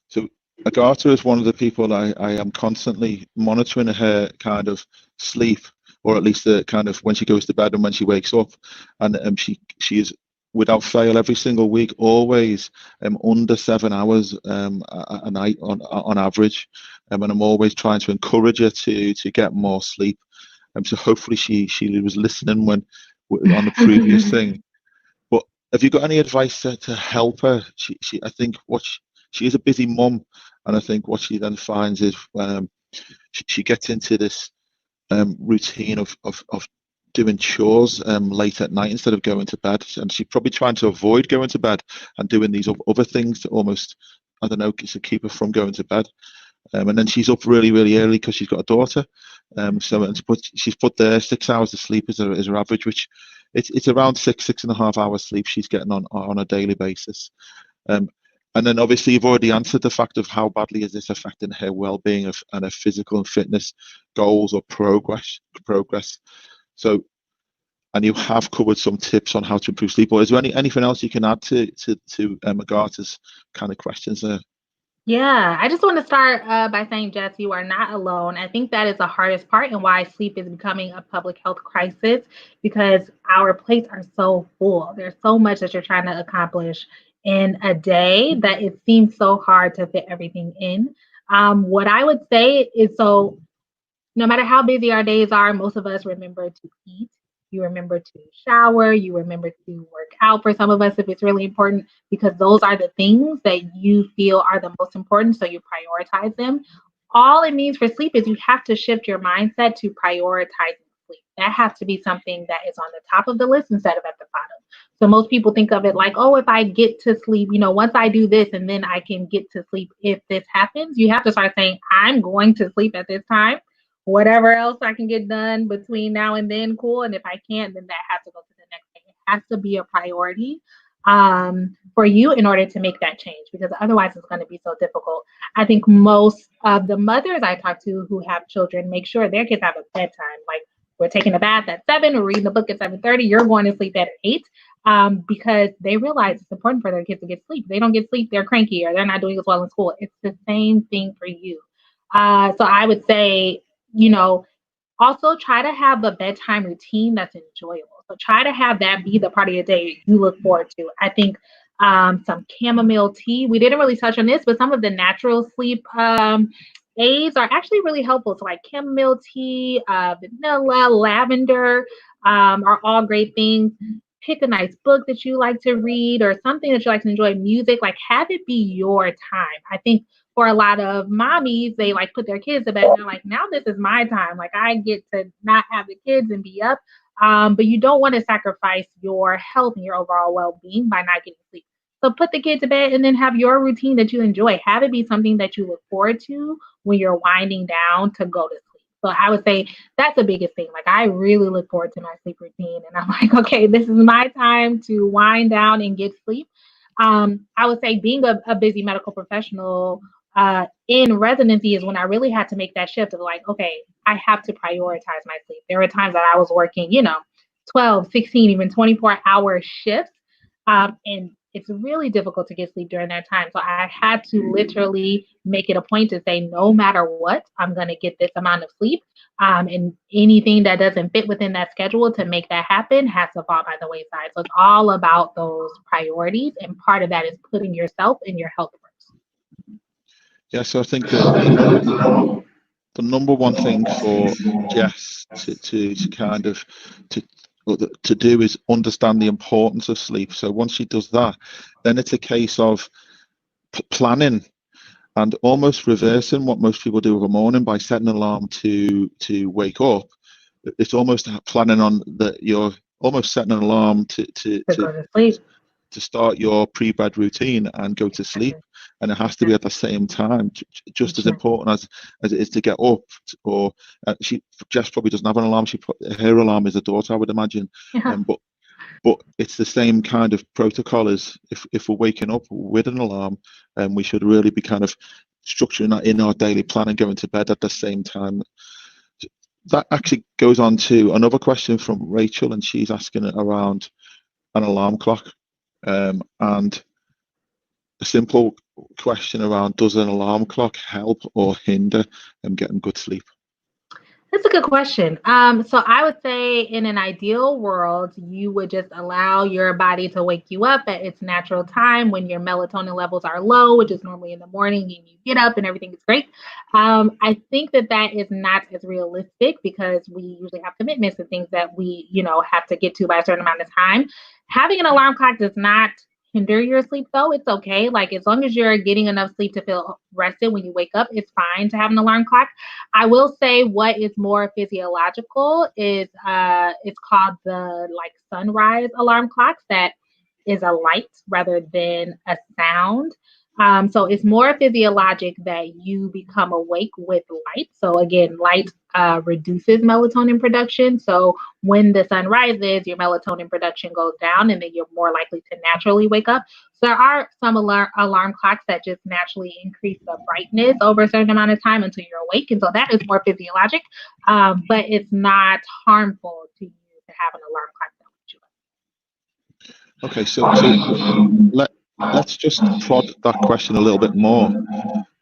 so Agatha is one of the people I am constantly monitoring her kind of sleep, or at least the kind of when she goes to bed and when she wakes up, and she is without fail every single week always under 7 hours a night on average, and I'm always trying to encourage her to get more sleep. So hopefully she was listening when on the previous thing. But have you got any advice to help her? I think she is a busy mum, and I think what she then finds is she gets into this routine of doing chores late at night instead of going to bed, and she's probably trying to avoid going to bed and doing these other things to almost, I don't know, to keep her from going to bed. And then she's up really, really early because she's got a daughter. So she's put there 6 hours of sleep as her average, which it's around 6.5 hours sleep she's getting on a daily basis. And then obviously you've already answered the fact of how badly is this affecting her well-being and her physical and fitness goals or progress. So, and you have covered some tips on how to improve sleep. Or is there anything else you can add to Agatha's kind of questions there? Yeah, I just want to start by saying, Jess, you are not alone. I think that is the hardest part and why sleep is becoming a public health crisis, because our plates are so full. There's so much that you're trying to accomplish in a day that it seems so hard to fit everything in. What I would say is, so no matter how busy our days are, most of us remember to eat. You remember to shower. You remember to work out for some of us if it's really important, because those are the things that you feel are the most important. So you prioritize them. All it means for sleep is you have to shift your mindset to prioritizing sleep. That has to be something that is on the top of the list instead of at the bottom. So most people think of it like, oh, if I get to sleep, once I do this and then I can get to sleep if this happens. You have to start saying, I'm going to sleep at this time. Whatever else I can get done between now and then, cool. And if I can't, then that has to go to the next thing. It has to be a priority for you in order to make that change, because otherwise it's going to be so difficult. I think most of the mothers I talk to who have children make sure their kids have a bedtime. Like, we're taking a bath at 7, we're reading the book at 7:30, you're going to sleep at 8, because they realize it's important for their kids to get sleep. If they don't get sleep, they're cranky or they're not doing as well in school. It's the same thing for you. So I would say, also try to have a bedtime routine that's enjoyable. So try to have that be the part of your day you look forward to. I think some chamomile tea. We didn't really touch on this, but some of the natural sleep aids are actually really helpful. So like chamomile tea, vanilla, lavender are all great things. Pick a nice book that you like to read or something that you like to enjoy, music, like have it be your time. I think for a lot of mommies, they like put their kids to bed and they're like, now this is my time. Like I get to not have the kids and be up. But you don't want to sacrifice your health and your overall well-being by not getting sleep. So put the kid to bed and then have your routine that you enjoy. Have it be something that you look forward to when you're winding down to go to sleep. So I would say that's the biggest thing. Like I really look forward to my sleep routine and I'm like, okay, this is my time to wind down and get sleep. I would say being a busy medical professional in residency is when I really had to make that shift of like, okay, I have to prioritize my sleep. There were times that I was working, 12, 16, even 24-hour shifts. And it's really difficult to get sleep during that time. So I had to literally make it a point to say, no matter what, I'm going to get this amount of sleep. And anything that doesn't fit within that schedule to make that happen has to fall by the wayside. So it's all about those priorities. And part of that is putting yourself and your health first. Yeah, so I think the number one thing for Jess to kind of to do is understand the importance of sleep. So once she does that, then it's a case of planning and almost reversing what most people do in the morning by setting an alarm to wake up. It's almost planning on that you're almost setting an alarm to go to sleep, to start your pre-bed routine and go to sleep, and it has to be at the same time, just as important as it is to get up. Or Jess probably doesn't have an alarm. Her alarm is a daughter, I would imagine. But it's the same kind of protocol as if we're waking up with an alarm, and we should really be kind of structuring that in our daily plan and going to bed at the same time. That actually goes on to another question from Rachel, and she's asking around an alarm clock, and a simple question around: does an alarm clock help or hinder getting good sleep? That's a good question. So I would say in an ideal world, you would just allow your body to wake you up at its natural time when your melatonin levels are low, which is normally in the morning, and you get up and everything is great. I think that is not as realistic because we usually have commitments and things that we, have to get to by a certain amount of time. Having an alarm clock does not hinder your sleep, though. It's okay. Like, as long as you're getting enough sleep to feel rested when you wake up, it's fine to have an alarm clock. I will say what is more physiological is it's called the sunrise alarm clocks. That is a light rather than a sound. So it's more physiologic that you become awake with light. So again, light reduces melatonin production. So when the sun rises, your melatonin production goes down, and then you're more likely to naturally wake up. So there are some alarm clocks that just naturally increase the brightness over a certain amount of time until you're awake. And so that is more physiologic, but it's not harmful to you to have an alarm clock that wakes you up. Okay, so let's just prod that question a little bit more.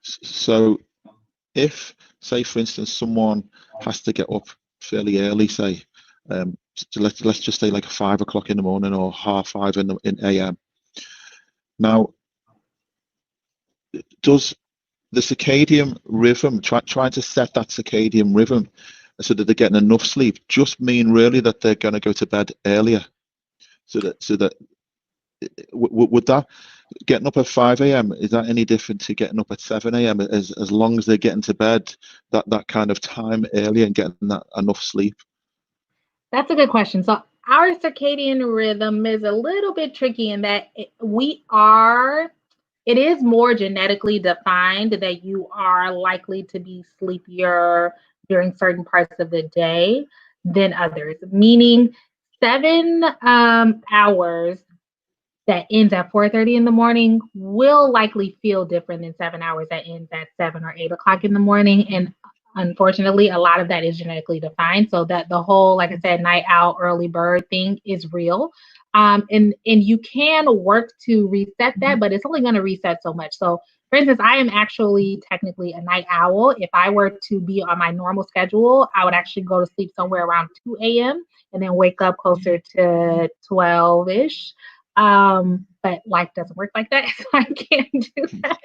So if, say, for instance, someone has to get up fairly early, say, let's just say like 5 o'clock in the morning or 5:30 in AM. Now, does the circadian rhythm, trying to set that circadian rhythm so that they're getting enough sleep, just mean really that they're going to go to bed earlier? So that would that, getting up at 5 AM, is that any different to getting up at 7 AM as long as they're getting to bed that kind of time earlier and getting that enough sleep? That's a good question. So our circadian rhythm is a little bit tricky in that it is more genetically defined that you are likely to be sleepier during certain parts of the day than others, meaning 7 hours that ends at 4:30 in the morning will likely feel different than 7 hours that ends at 7 or 8 o'clock in the morning. And unfortunately, a lot of that is genetically defined. So that the whole, like I said, night owl, early bird thing is real. And you can work to reset that, but it's only going to reset so much. So for instance, I am actually technically a night owl. If I were to be on my normal schedule, I would actually go to sleep somewhere around 2 a.m. and then wake up closer to 12-ish. But life doesn't work like that, so I can't do that.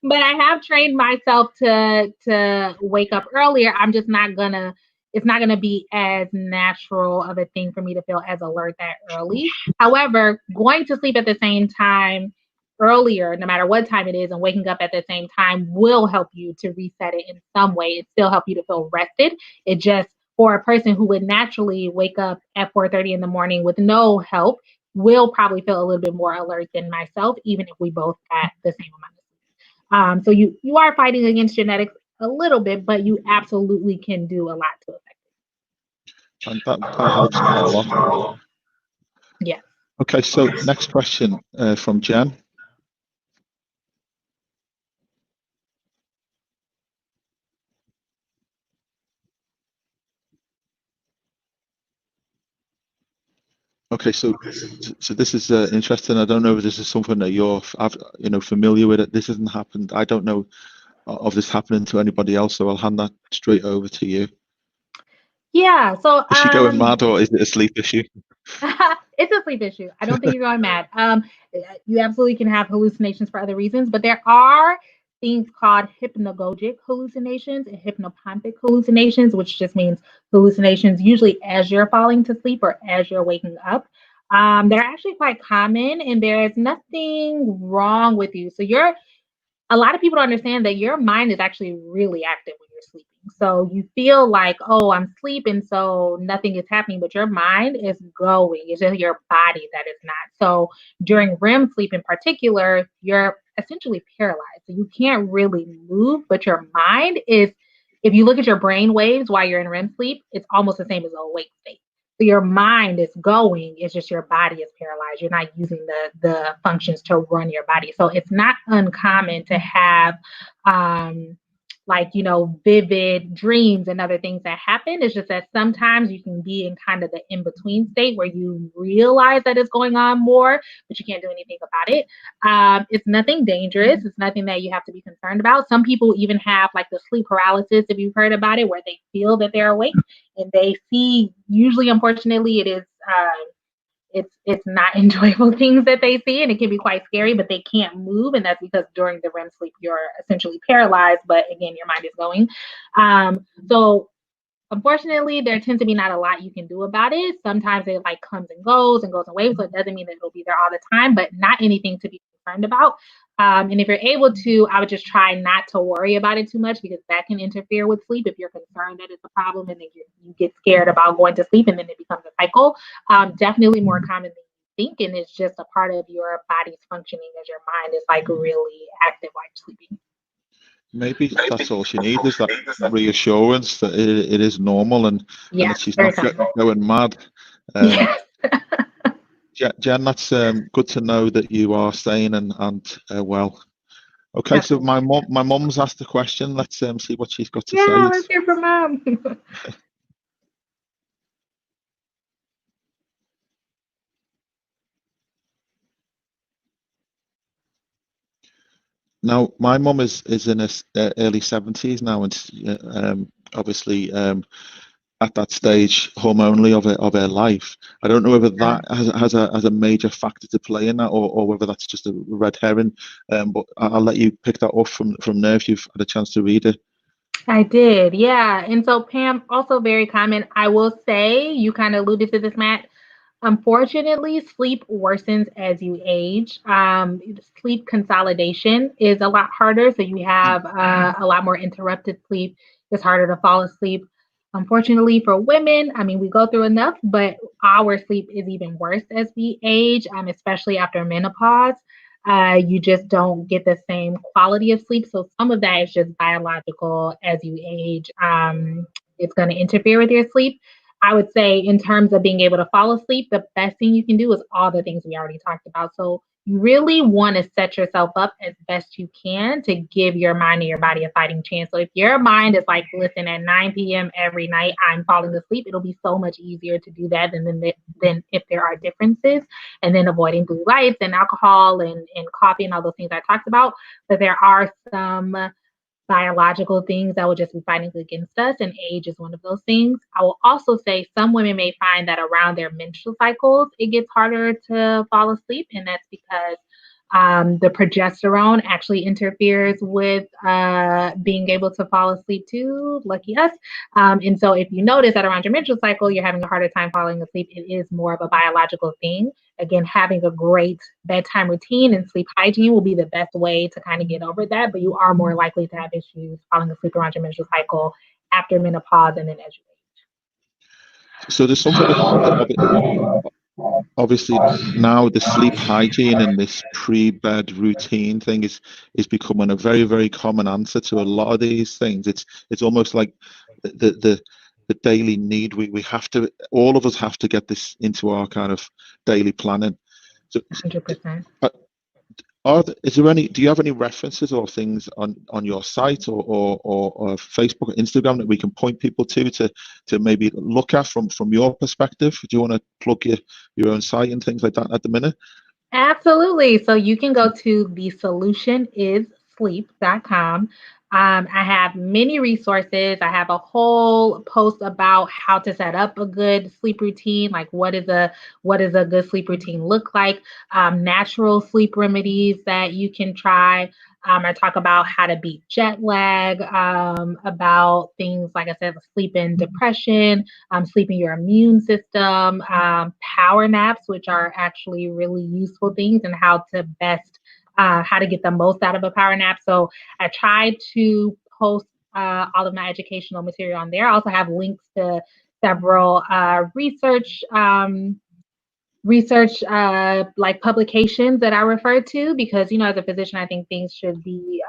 But I have trained myself to wake up earlier. It's not gonna be as natural of a thing for me to feel as alert that early. However, going to sleep at the same time earlier, no matter what time it is, and waking up at the same time will help you to reset it in some way. It still help you to feel rested. It just, for a person who would naturally wake up at 4:30 in the morning with no help, will probably feel a little bit more alert than myself, even if we both got the same amount of sleep. So you are fighting against genetics a little bit, but you absolutely can do a lot to affect And that helps quite a lot. Yeah. Okay, so next question from Jen. Okay, so this is interesting. I don't know if this is something that you're familiar with. It. This hasn't happened. I don't know of this happening to anybody else, so I'll hand that straight over to you. Yeah. So is she going mad, or is it a sleep issue? It's a sleep issue. I don't think you're going mad. You absolutely can have hallucinations for other reasons, but there are things called hypnagogic hallucinations and hypnopompic hallucinations, which just means hallucinations usually as you're falling to sleep or as you're waking up. They're actually quite common, and there's nothing wrong with you. So you're a lot of people don't understand that your mind is actually really active when you're sleeping. So you feel like, oh, I'm sleeping, so nothing is happening, but your mind is going. It's just your body that is not. So during REM sleep in particular, you're essentially paralyzed. So you can't really move, but your mind is, if you look at your brain waves while you're in REM sleep, it's almost the same as a awake state. So your mind is going, it's just your body is paralyzed. You're not using the functions to run your body. So it's not uncommon to have like, you know, vivid dreams and other things that happen. It's just that sometimes you can be in kind of the in-between state where you realize that it's going on more, but you can't do anything about it. It's nothing dangerous. It's nothing that you have to be concerned about. Some people even have like the sleep paralysis, if you've heard about it, where they feel that they're awake and they see, usually, unfortunately, it is it's not enjoyable things that they see, and it can be quite scary, but they can't move, and that's because during the REM sleep you're essentially paralyzed, but again, your mind is going. So unfortunately, there tends to be not a lot you can do about it. Sometimes it like comes and goes in waves. So it doesn't mean that it'll be there all the time, but not anything to be concerned about. And if you're able to, I would just try not to worry about it too much, because that can interfere with sleep. If you're concerned that it's a problem and then you get scared about going to sleep and then it becomes a cycle, definitely more common than you think. And it's just a part of your body's functioning as your mind is like really active while you're sleeping. Maybe that's all she needs, is that reassurance that it is normal and that she's not going mad. Yes. Jen, that's good to know that you are staying and well. Okay, Absolutely. so my mom's asked a question. Let's see what she's got to say. Yeah, let's hear from Mom. Now, my mum is in her early 70s now, and obviously at that stage hormonally of her life. I don't know whether that has a major factor to play in that, or whether that's just a red herring. But I'll let you pick that up from there if you've had a chance to read it. I did, yeah. And so, Pam, also very common. I will say, you kind of alluded to this, Matt. Unfortunately, sleep worsens as you age. Sleep consolidation is a lot harder. So you have a lot more interrupted sleep. It's harder to fall asleep. Unfortunately, for women, I mean, we go through enough, but our sleep is even worse as we age, especially after menopause. You just don't get the same quality of sleep. So some of that is just biological as you age. It's going to interfere with your sleep. I would say, in terms of being able to fall asleep, the best thing you can do is all the things we already talked about. So you really want to set yourself up as best you can to give your mind and your body a fighting chance. So if your mind is like, listen, at 9 p.m. every night, I'm falling asleep, it'll be so much easier to do that than if there are differences, and then avoiding blue lights and alcohol and coffee and all those things I talked about. But there are some biological things that will just be fighting against us, and age is one of those things. I will also say some women may find that around their menstrual cycles, it gets harder to fall asleep, and that's because the progesterone actually interferes with being able to fall asleep too. Lucky us. And so if you notice that around your menstrual cycle, you're having a harder time falling asleep, it is more of a biological thing. Again, having a great bedtime routine and sleep hygiene will be the best way to kind of get over that, but you are more likely to have issues falling asleep around your menstrual cycle after menopause and then as you age. So there's something obviously now the sleep hygiene and this pre-bed routine thing is becoming a very, very common answer to a lot of these things. It's almost like the daily need. We have to, all of us have to get this into our kind of daily planning. So 100%. do you have any references or things on your site or Facebook or Instagram that we can point people to maybe look at from your perspective? Do you want to plug your own site and things like that at the minute? Absolutely. So you can go to sleep.com. I have many resources. I have a whole post about how to set up a good sleep routine, like what is a good sleep routine look like, natural sleep remedies that you can try. I talk about how to beat jet lag, about things like I said, sleep and depression, sleep in your immune system, power naps, which are actually really useful things, and how to best how to get the most out of a power nap. So I try to post all of my educational material on there. I also have links to several research like publications that I refer to, because as a physician, I think things should be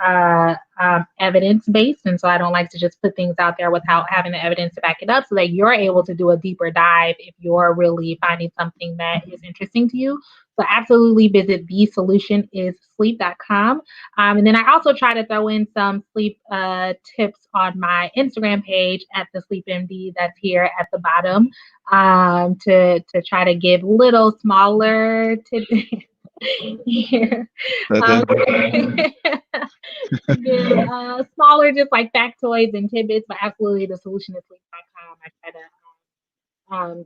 evidence based, and so I don't like to just put things out there without having the evidence to back it up, so that you're able to do a deeper dive if you're really finding something that is interesting to you. So absolutely visit thesolutionissleep.com. And then I also try to throw in some sleep tips on my Instagram page at the Sleep MD, that's here at the bottom, to try to give little smaller tips here. Give smaller, just like factoids and tidbits, but absolutely thesolutionissleep.com. I try to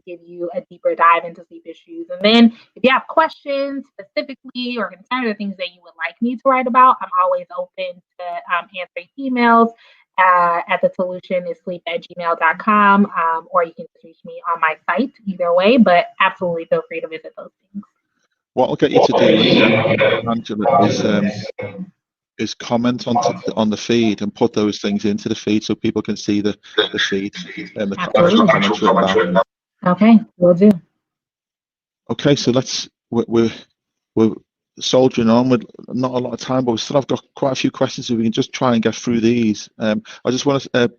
give you a deeper dive into sleep issues. And then if you have questions specifically or concerns or things that you would like me to write about, I'm always open to answering emails at thesolutionissleep@gmail.com, or you can just reach me on my site, either way, but absolutely feel free to visit those things. What I'll get you to do, Angela, is comment on the feed and put those things into the feed so people can see the feed and the actual comments written down. Okay, will do. Okay, so we're soldiering on with not a lot of time, but we still have got quite a few questions, so we can just try and get through these. I just want to,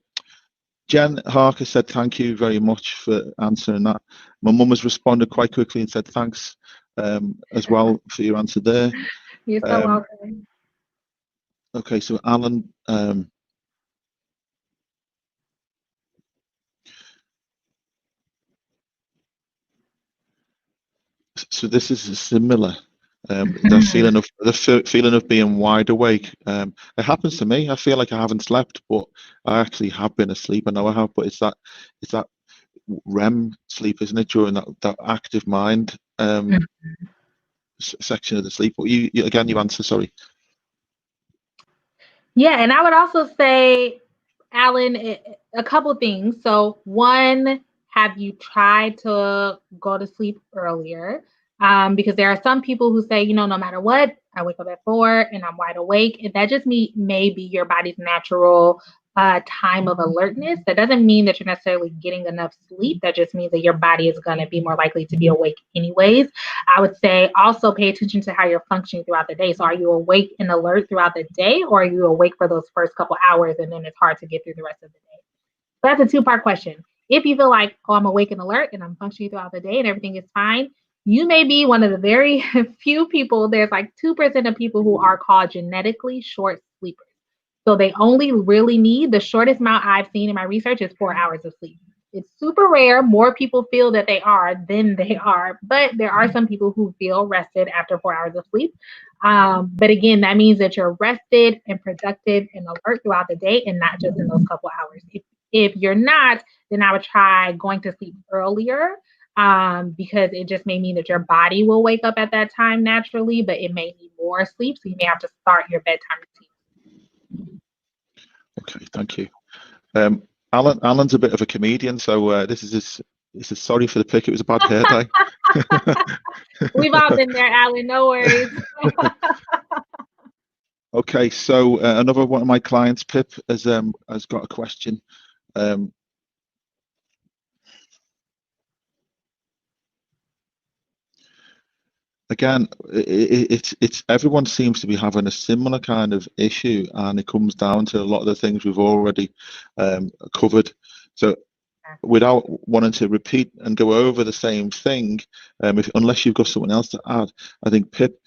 Jen Harker said thank you very much for answering that. My mum has responded quite quickly and said thanks as well for your answer there. You're so welcome. Okay, so Alan, so this is similar. The feeling of being wide awake. It happens to me. I feel like I haven't slept, but I actually have been asleep. I know I have, but it's that REM sleep, isn't it? During that active mind section of the sleep. But you answer. Sorry. Yeah, and I would also say, Alan, a couple things. So one, have you tried to go to sleep earlier? Because there are some people who say, no matter what, I wake up at 4 and I'm wide awake. And that just may be your body's natural time of alertness. That doesn't mean that you're necessarily getting enough sleep. That just means that your body is going to be more likely to be awake anyways. I would say also pay attention to how you're functioning throughout the day. So are you awake and alert throughout the day, or are you awake for those first couple hours and then it's hard to get through the rest of the day? So that's a two-part question. If you feel like, I'm awake and alert and I'm functioning throughout the day and everything is fine, you may be one of the very few people. There's like 2% of people who are called genetically short sleepers. So they only really need, the shortest amount I've seen in my research is 4 hours of sleep. It's super rare. More people feel that they are than they are, but there are some people who feel rested after 4 hours of sleep. But again, that means that you're rested and productive and alert throughout the day and not just in those couple hours. If you're not, then I would try going to sleep earlier, because it just may mean that your body will wake up at that time naturally, but it may need more sleep. So you may have to start your bedtime routine. Okay, thank you. Alan's a bit of a comedian, so this is sorry for the pick. It was a bad hair day. We've all been there, Alan. No worries. Okay, so another one of my clients, Pip, has got a question. Again, it's everyone seems to be having a similar kind of issue, and it comes down to a lot of the things we've already covered. So without wanting to repeat and go over the same thing, unless you've got someone else to add, I think Pip,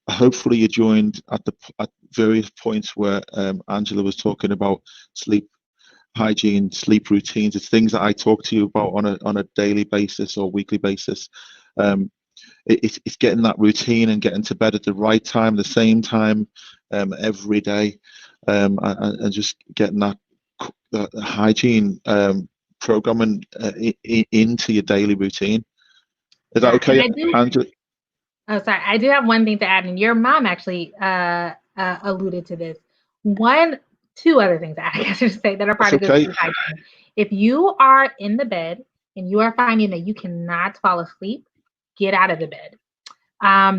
hopefully you joined at various points where Angela was talking about sleep hygiene, sleep routines. It's things that I talk to you about on a daily basis or weekly basis. It's getting that routine and getting to bed at the right time, the same time, every day, and just getting that hygiene programming into your daily routine. Is that okay, Angela? Oh, sorry. I do have one thing to add, and your mom actually alluded to this. Two other things I guess I should say that are part of good sleep hygiene. If you are in the bed and you are finding that you cannot fall asleep, get out of the bed.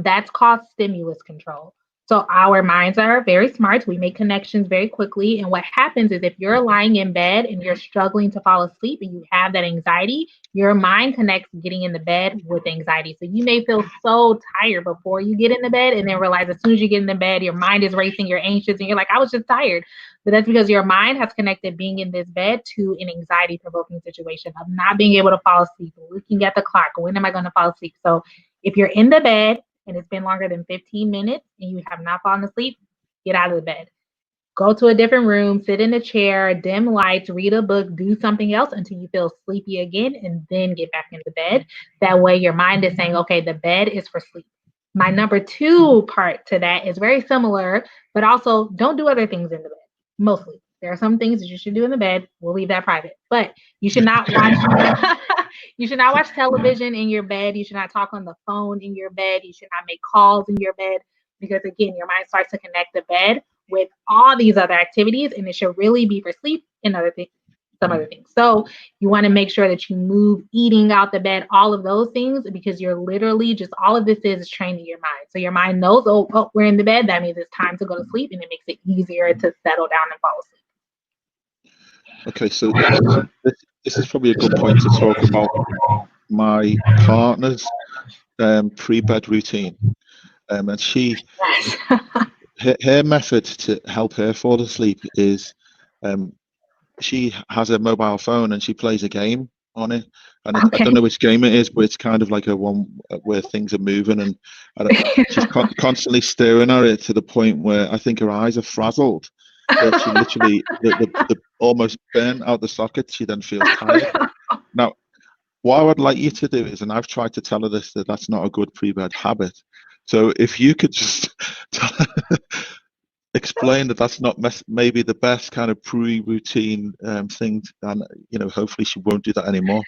That's called stimulus control. So our minds are very smart. We make connections very quickly. And what happens is if you're lying in bed and you're struggling to fall asleep and you have that anxiety, your mind connects getting in the bed with anxiety. So you may feel so tired before you get in the bed and then realize as soon as you get in the bed, your mind is racing, you're anxious, and you're like, I was just tired. But that's because your mind has connected being in this bed to an anxiety-provoking situation of not being able to fall asleep, looking at the clock. When am I going to fall asleep? So if you're in the bed and it's been longer than 15 minutes and you have not fallen asleep, get out of the bed. Go to a different room, sit in a chair, dim lights, read a book, do something else until you feel sleepy again, and then get back into bed. That way your mind is saying, okay, the bed is for sleep. My number 2 part to that is very similar, but also don't do other things in the bed. Mostly. There are some things that you should do in the bed. We'll leave that private. But you should not watch you should not watch television in your bed. You should not talk on the phone in your bed. You should not make calls in your bed because again, your mind starts to connect the bed with all these other activities, and it should really be for sleep and some other things. So you want to make sure that you move, eating out the bed, all of those things, because you're literally just, all of this is training your mind. So your mind knows, oh, we're in the bed. That means it's time to go to sleep, and it makes it easier to settle down and fall asleep. Okay, so this is probably a good point to talk about my partner's pre-bed routine. And her method to help her fall asleep is she has a mobile phone and she plays a game on it, and I don't know which game it is, but it's kind of like a one where things are moving, and she's constantly staring at it to the point where I think her eyes are frazzled. That she literally the almost burnt out the socket. She then feels tired. Now, what I would like you to do is, and I've tried to tell her this, that's not a good pre-bed habit. So if you could just explain that's not maybe the best kind of pre-routine thing, and hopefully she won't do that anymore.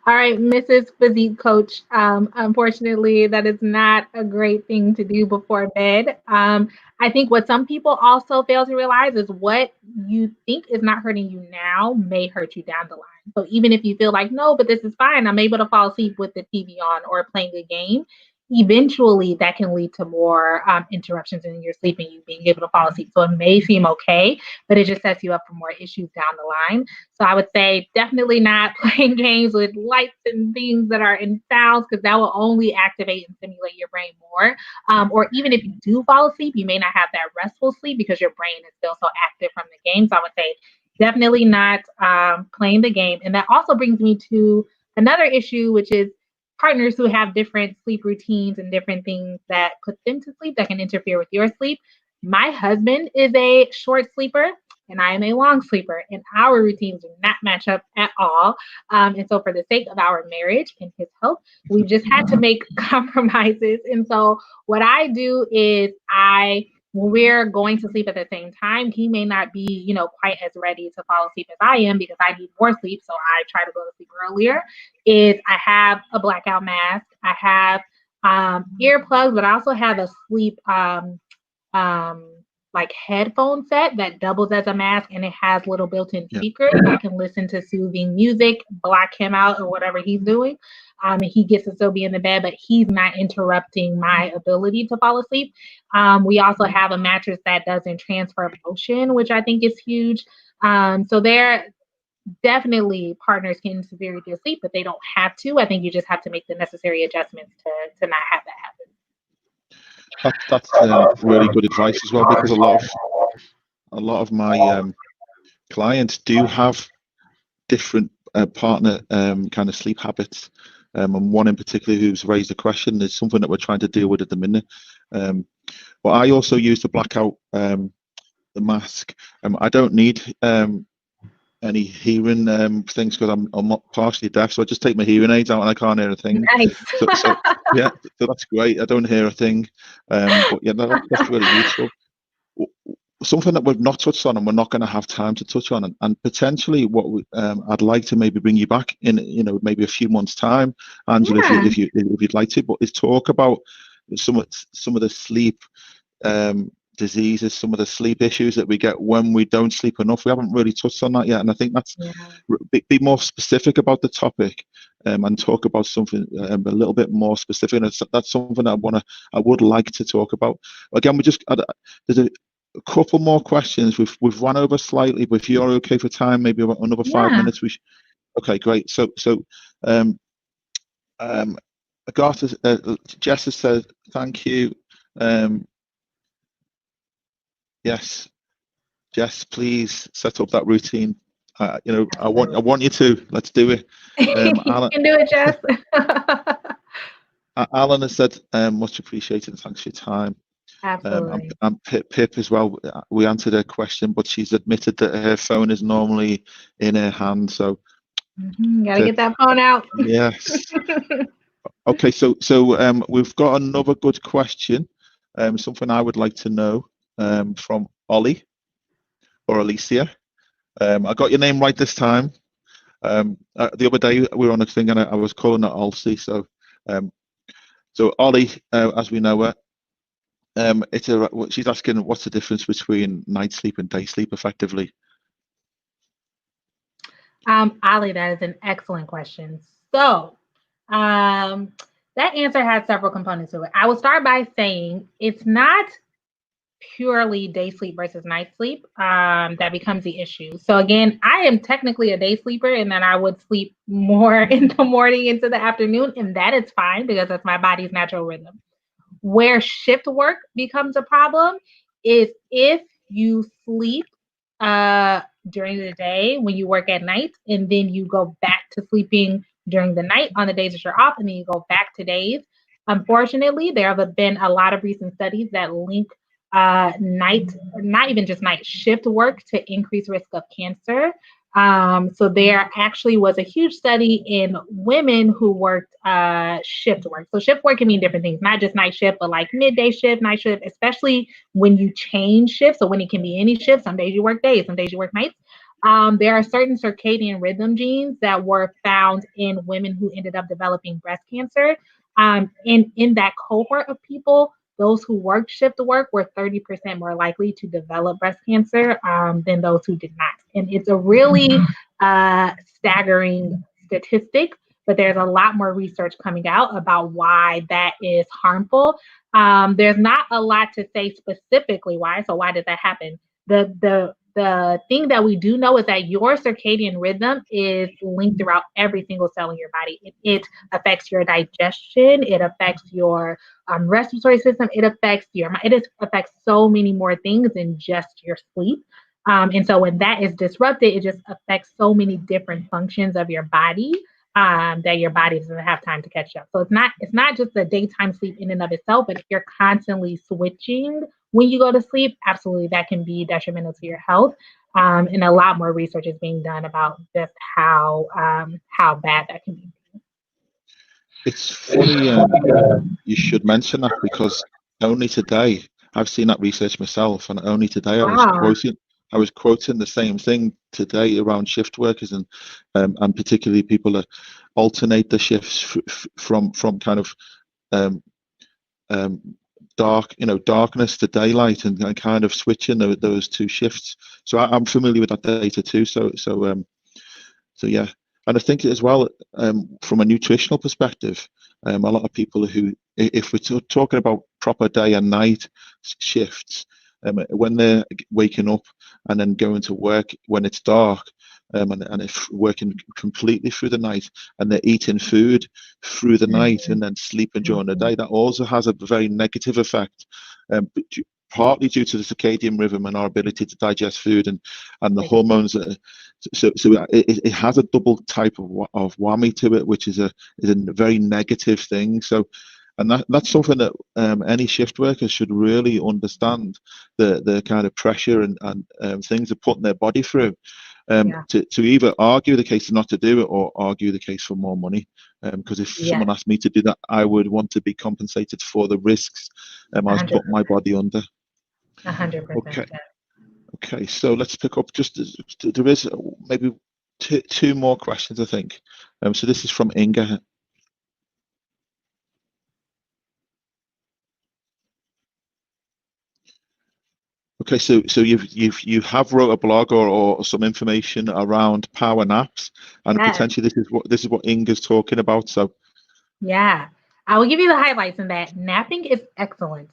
All right, Mrs. Physique Coach. Unfortunately, that is not a great thing to do before bed. I think what some people also fail to realize is what you think is not hurting you now may hurt you down the line. So even if you feel like, no, but this is fine, I'm able to fall asleep with the TV on or playing a game, eventually that can lead to more interruptions in your sleep and you being able to fall asleep. So it may seem okay, but it just sets you up for more issues down the line. So I would say definitely not playing games with lights and things that are in sounds, because that will only activate and stimulate your brain more. Or even if you do fall asleep, you may not have that restful sleep because your brain is still so active from the game. So I would say definitely not playing the game. And that also brings me to another issue, which is partners who have different sleep routines and different things that put them to sleep that can interfere with your sleep. My husband is a short sleeper and I am a long sleeper, and our routines do not match up at all. And so for the sake of our marriage and his health, we've just had to make compromises. And so what I do is when we're going to sleep at the same time, he may not be, quite as ready to fall asleep as I am because I need more sleep. So I try to go to sleep earlier. I have a blackout mask. I have earplugs, but I also have a sleep like headphone set that doubles as a mask, and it has little built-in speakers. So I can listen to soothing music, block him out or whatever he's doing. And he gets to still be in the bed, but he's not interrupting my ability to fall asleep. We also have a mattress that doesn't transfer motion, which I think is huge. So there definitely partners can interfere with your sleep, but they don't have to. I think you just have to make the necessary adjustments to not have that happen. That's really good advice as well, because a lot of my clients do have different partner kind of sleep habits, and one in particular who's raised a question is something that we're trying to deal with at the minute. But I also use the blackout the mask. I don't need any hearing things, because I'm not partially deaf, so I just take my hearing aids out and I can't hear a thing. Nice. So yeah, so that's great. I don't hear a thing, but yeah, that's really useful. Something that we've not touched on and we're not going to have time to touch on, and potentially what I'd like to maybe bring you back in, maybe a few months' time, Angela, Yeah. if you'd like to, but is talk about some of the sleep diseases, some of the sleep issues that we get when we don't sleep enough. We haven't really touched on that yet, and I think that's be more specific about the topic, and talk about something a little bit more specific. And that's something I would like to talk about. Again, there's a couple more questions. We've run over slightly, but if you're okay for time, maybe about another 5 minutes. Okay, great. So Agatha, Jess has said thank you. Yes, Jess, please set up that routine. I want you to. Let's do it. Alan, you can do it, Jess. Alan has said much appreciated. Thanks for your time. Absolutely. And Pip as well. We answered her question, but she's admitted that her phone is normally in her hand. So gotta get that phone out. Yes. Okay, so we've got another good question. Something I would like to know from Ollie or Alicia. I got your name right this time. The other day we were on a thing and I was calling her Olsie. So Ollie, as we know her, she's asking what's the difference between night sleep and day sleep, effectively. Ollie, that is an excellent question. So that answer has several components to it. I will start by saying it's not purely day sleep versus night sleep that becomes the issue. So again, I am technically a day sleeper, and then I would sleep more in the morning into the afternoon, and that is fine because that's my body's natural rhythm. Where shift work becomes a problem is if you sleep during the day when you work at night, and then you go back to sleeping during the night on the days that you're off, and then you go back to days. Unfortunately, there have been a lot of recent studies that link night, not even just night, shift work to increase risk of cancer. So there actually was a huge study in women who worked shift work. So shift work can mean different things, not just night shift, but like midday shift, night shift, especially when you change shifts. So when it can be any shift, some days you work days, some days you work nights. There are certain circadian rhythm genes that were found in women who ended up developing breast cancer. And in that cohort of people, those who worked shift work were 30% more likely to develop breast cancer than those who did not. And it's a really staggering statistic, but there's a lot more research coming out about why that is harmful. There's not a lot to say specifically why. So why did that happen? The thing that we do know is that your circadian rhythm is linked throughout every single cell in your body. It affects your digestion. It affects your respiratory system. It affects affects so many more things than just your sleep. And so when that is disrupted, it just affects so many different functions of your body that your body doesn't have time to catch up. So it's not just the daytime sleep in and of itself, but if you're constantly switching when you go to sleep, absolutely, that can be detrimental to your health. And a lot more research is being done about just how bad that can be. It's funny you should mention that, because only today I've seen that research myself, and only today I was quoting the same thing today around shift workers and particularly people that alternate the shifts from kind of darkness to daylight, and kind of switching those two shifts. So I'm familiar with that data too. So yeah. And I think as well, from a nutritional perspective, a lot of people who, if we're talking about proper day and night shifts, when they're waking up and then going to work when it's dark, and if working completely through the night, and they're eating food through the night and then sleeping during the day, that also has a very negative effect, partly due to the circadian rhythm and our ability to digest food and the hormones. So it has a double type of whammy to it, which is a very negative thing. So, and that's something that any shift worker should really understand, the kind of pressure and things they're putting their body through. to either argue the case not to do it or argue the case for more money. Because if someone asked me to do that, I would want to be compensated for the risks I was putting my body under. 100%. Okay. Okay, so let's pick up there is maybe two more questions, I think. So this is from Inga. Okay, so you have wrote a blog or some information around power naps, and potentially this is what Inga's talking about. So yeah, I will give you the highlights in that. Napping is excellent.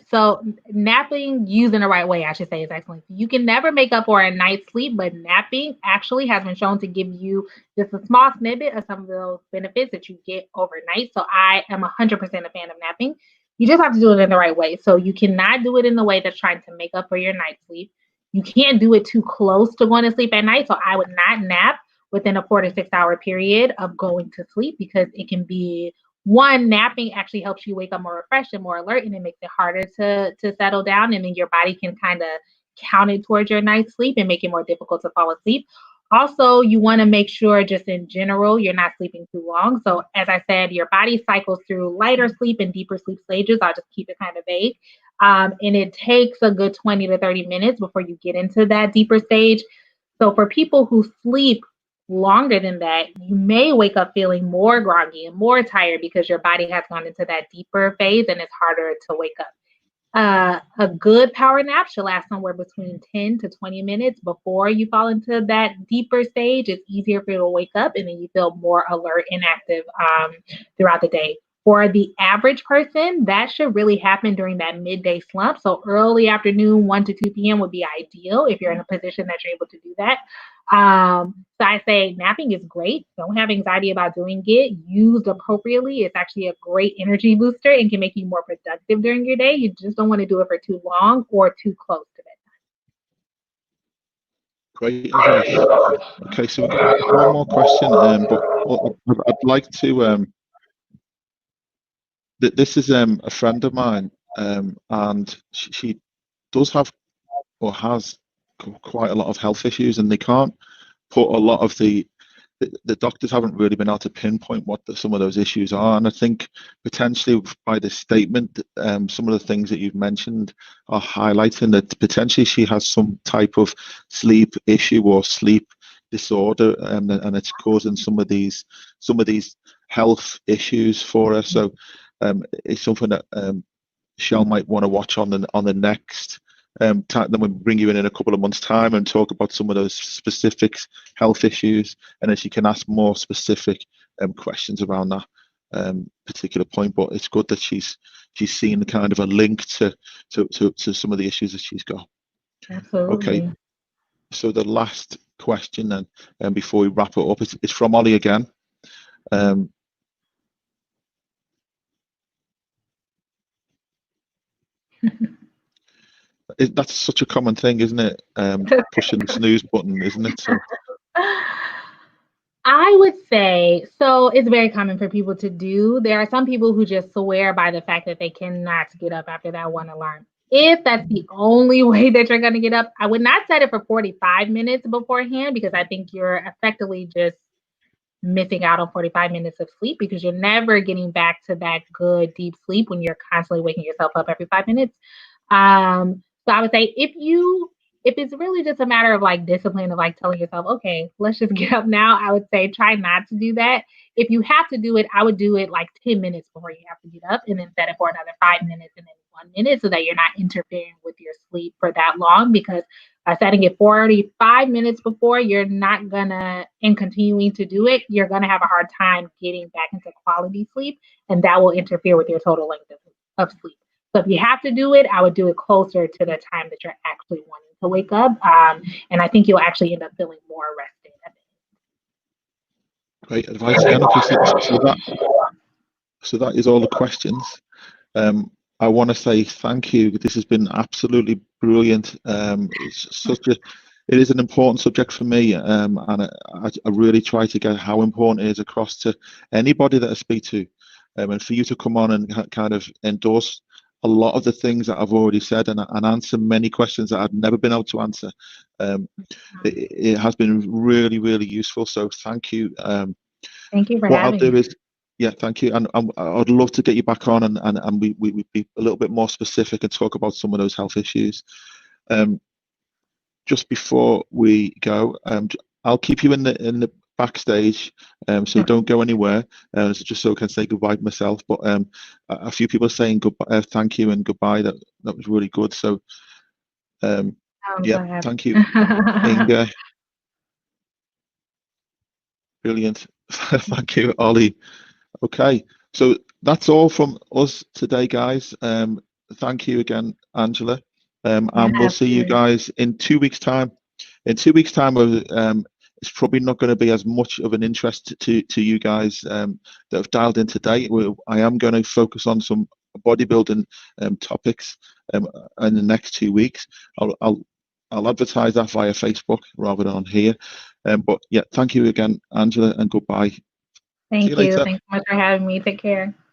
So napping used in the right way, I should say, is excellent. You can never make up for a night's sleep, but napping actually has been shown to give you just a small snippet of some of those benefits that you get overnight. So I am 100% a fan of napping. You just have to do it in the right way. So you cannot do it in the way that's trying to make up for your night sleep. You can't do it too close to going to sleep at night. So I would not nap within a 4 to 6 hour period of going to sleep, because it can be napping actually helps you wake up more refreshed and more alert, and it makes it harder to settle down. And then your body can kind of count it towards your night's sleep and make it more difficult to fall asleep. Also, you want to make sure just in general, you're not sleeping too long. So as I said, your body cycles through lighter sleep and deeper sleep stages. I'll just keep it kind of vague. And it takes a good 20 to 30 minutes before you get into that deeper stage. So for people who sleep longer than that, you may wake up feeling more groggy and more tired because your body has gone into that deeper phase and it's harder to wake up. A good power nap should last somewhere between 10 to 20 minutes before you fall into that deeper stage. It's easier for you to wake up, and then you feel more alert and active throughout the day. For the average person, that should really happen during that midday slump. So early afternoon, 1 to 2 p.m. would be ideal if you're in a position that you're able to do that. So I say napping is great. Don't have anxiety about doing it. Used appropriately, it's actually a great energy booster and can make you more productive during your day. You just don't want to do it for too long or too close to bedtime. Great advice. Okay, so we've got one more question, but I'd like to. This is a friend of mine, and she does have or has quite a lot of health issues, and they can't put a lot of the doctors haven't really been able to pinpoint what some of those issues are. And I think potentially by this statement, some of the things that you've mentioned are highlighting that potentially she has some type of sleep issue or sleep disorder, and it's causing some of these health issues for her. So it's something that Shell might want to watch on the next time. Then we'll bring you in a couple of months' time and talk about some of those specific health issues, and then she can ask more specific questions around that particular point. But it's good that she's seen kind of a link to some of the issues that she's got. Absolutely. Okay, so the last question then, before we wrap it up, it's from Ollie again. That's such a common thing, isn't it? Pushing the snooze button, isn't it? So. I would say, so it's very common for people to do. There are some people who just swear by the fact that they cannot get up after that one alarm. If that's the only way that you're going to get up, I would not set it for 45 minutes beforehand, because I think you're effectively just missing out on 45 minutes of sleep, because you're never getting back to that good deep sleep when you're constantly waking yourself up every 5 minutes. So I would say if it's really just a matter of like discipline of like telling yourself, okay, let's just get up now, I would say try not to do that. If you have to do it, I would do it like 10 minutes before you have to get up, and then set it for another 5 minutes and then 1 minute, so that you're not interfering with your sleep for that long. Because by setting it 45 minutes before, you're not gonna, and continuing to do it, you're gonna have a hard time getting back into quality sleep, and that will interfere with your total length of sleep. So if you have to do it, I would do it closer to the time that you're actually wanting to wake up. And I think you'll actually end up feeling more rested. Great advice again. Okay, so that is all the questions. I want to say thank you. This has been absolutely brilliant. It is an important subject for me, and I really try to get how important it is across to anybody that I speak to. And for you to come on and kind of endorse a lot of the things that I've already said and answer many questions that I've never been able to answer. It has been really, really useful. So thank you. Thank you for What I'll having do me. is, yeah, thank you. And I'd love to get you back on and we be a little bit more specific and talk about some of those health issues. Just before we go, I'll keep you in the backstage, so don't go anywhere. So just so I can say goodbye to myself. But a few people are saying goodbye, thank you and goodbye. That was really good. So I'm yeah, so happy. thank you, Inga. Brilliant. Thank you, Ollie. Okay, so that's all from us today, guys. Thank you again, Angela. And we'll see you Absolutely. guys in 2 weeks' time. In 2 weeks' time, it's probably not going to be as much of an interest to you guys that have dialed in today. I am going to focus on some bodybuilding topics in the next 2 weeks. I'll advertise that via Facebook rather than on here. But yeah, thank you again, Angela, and goodbye. See you Thank you. later. Thanks so much for having me. Take care.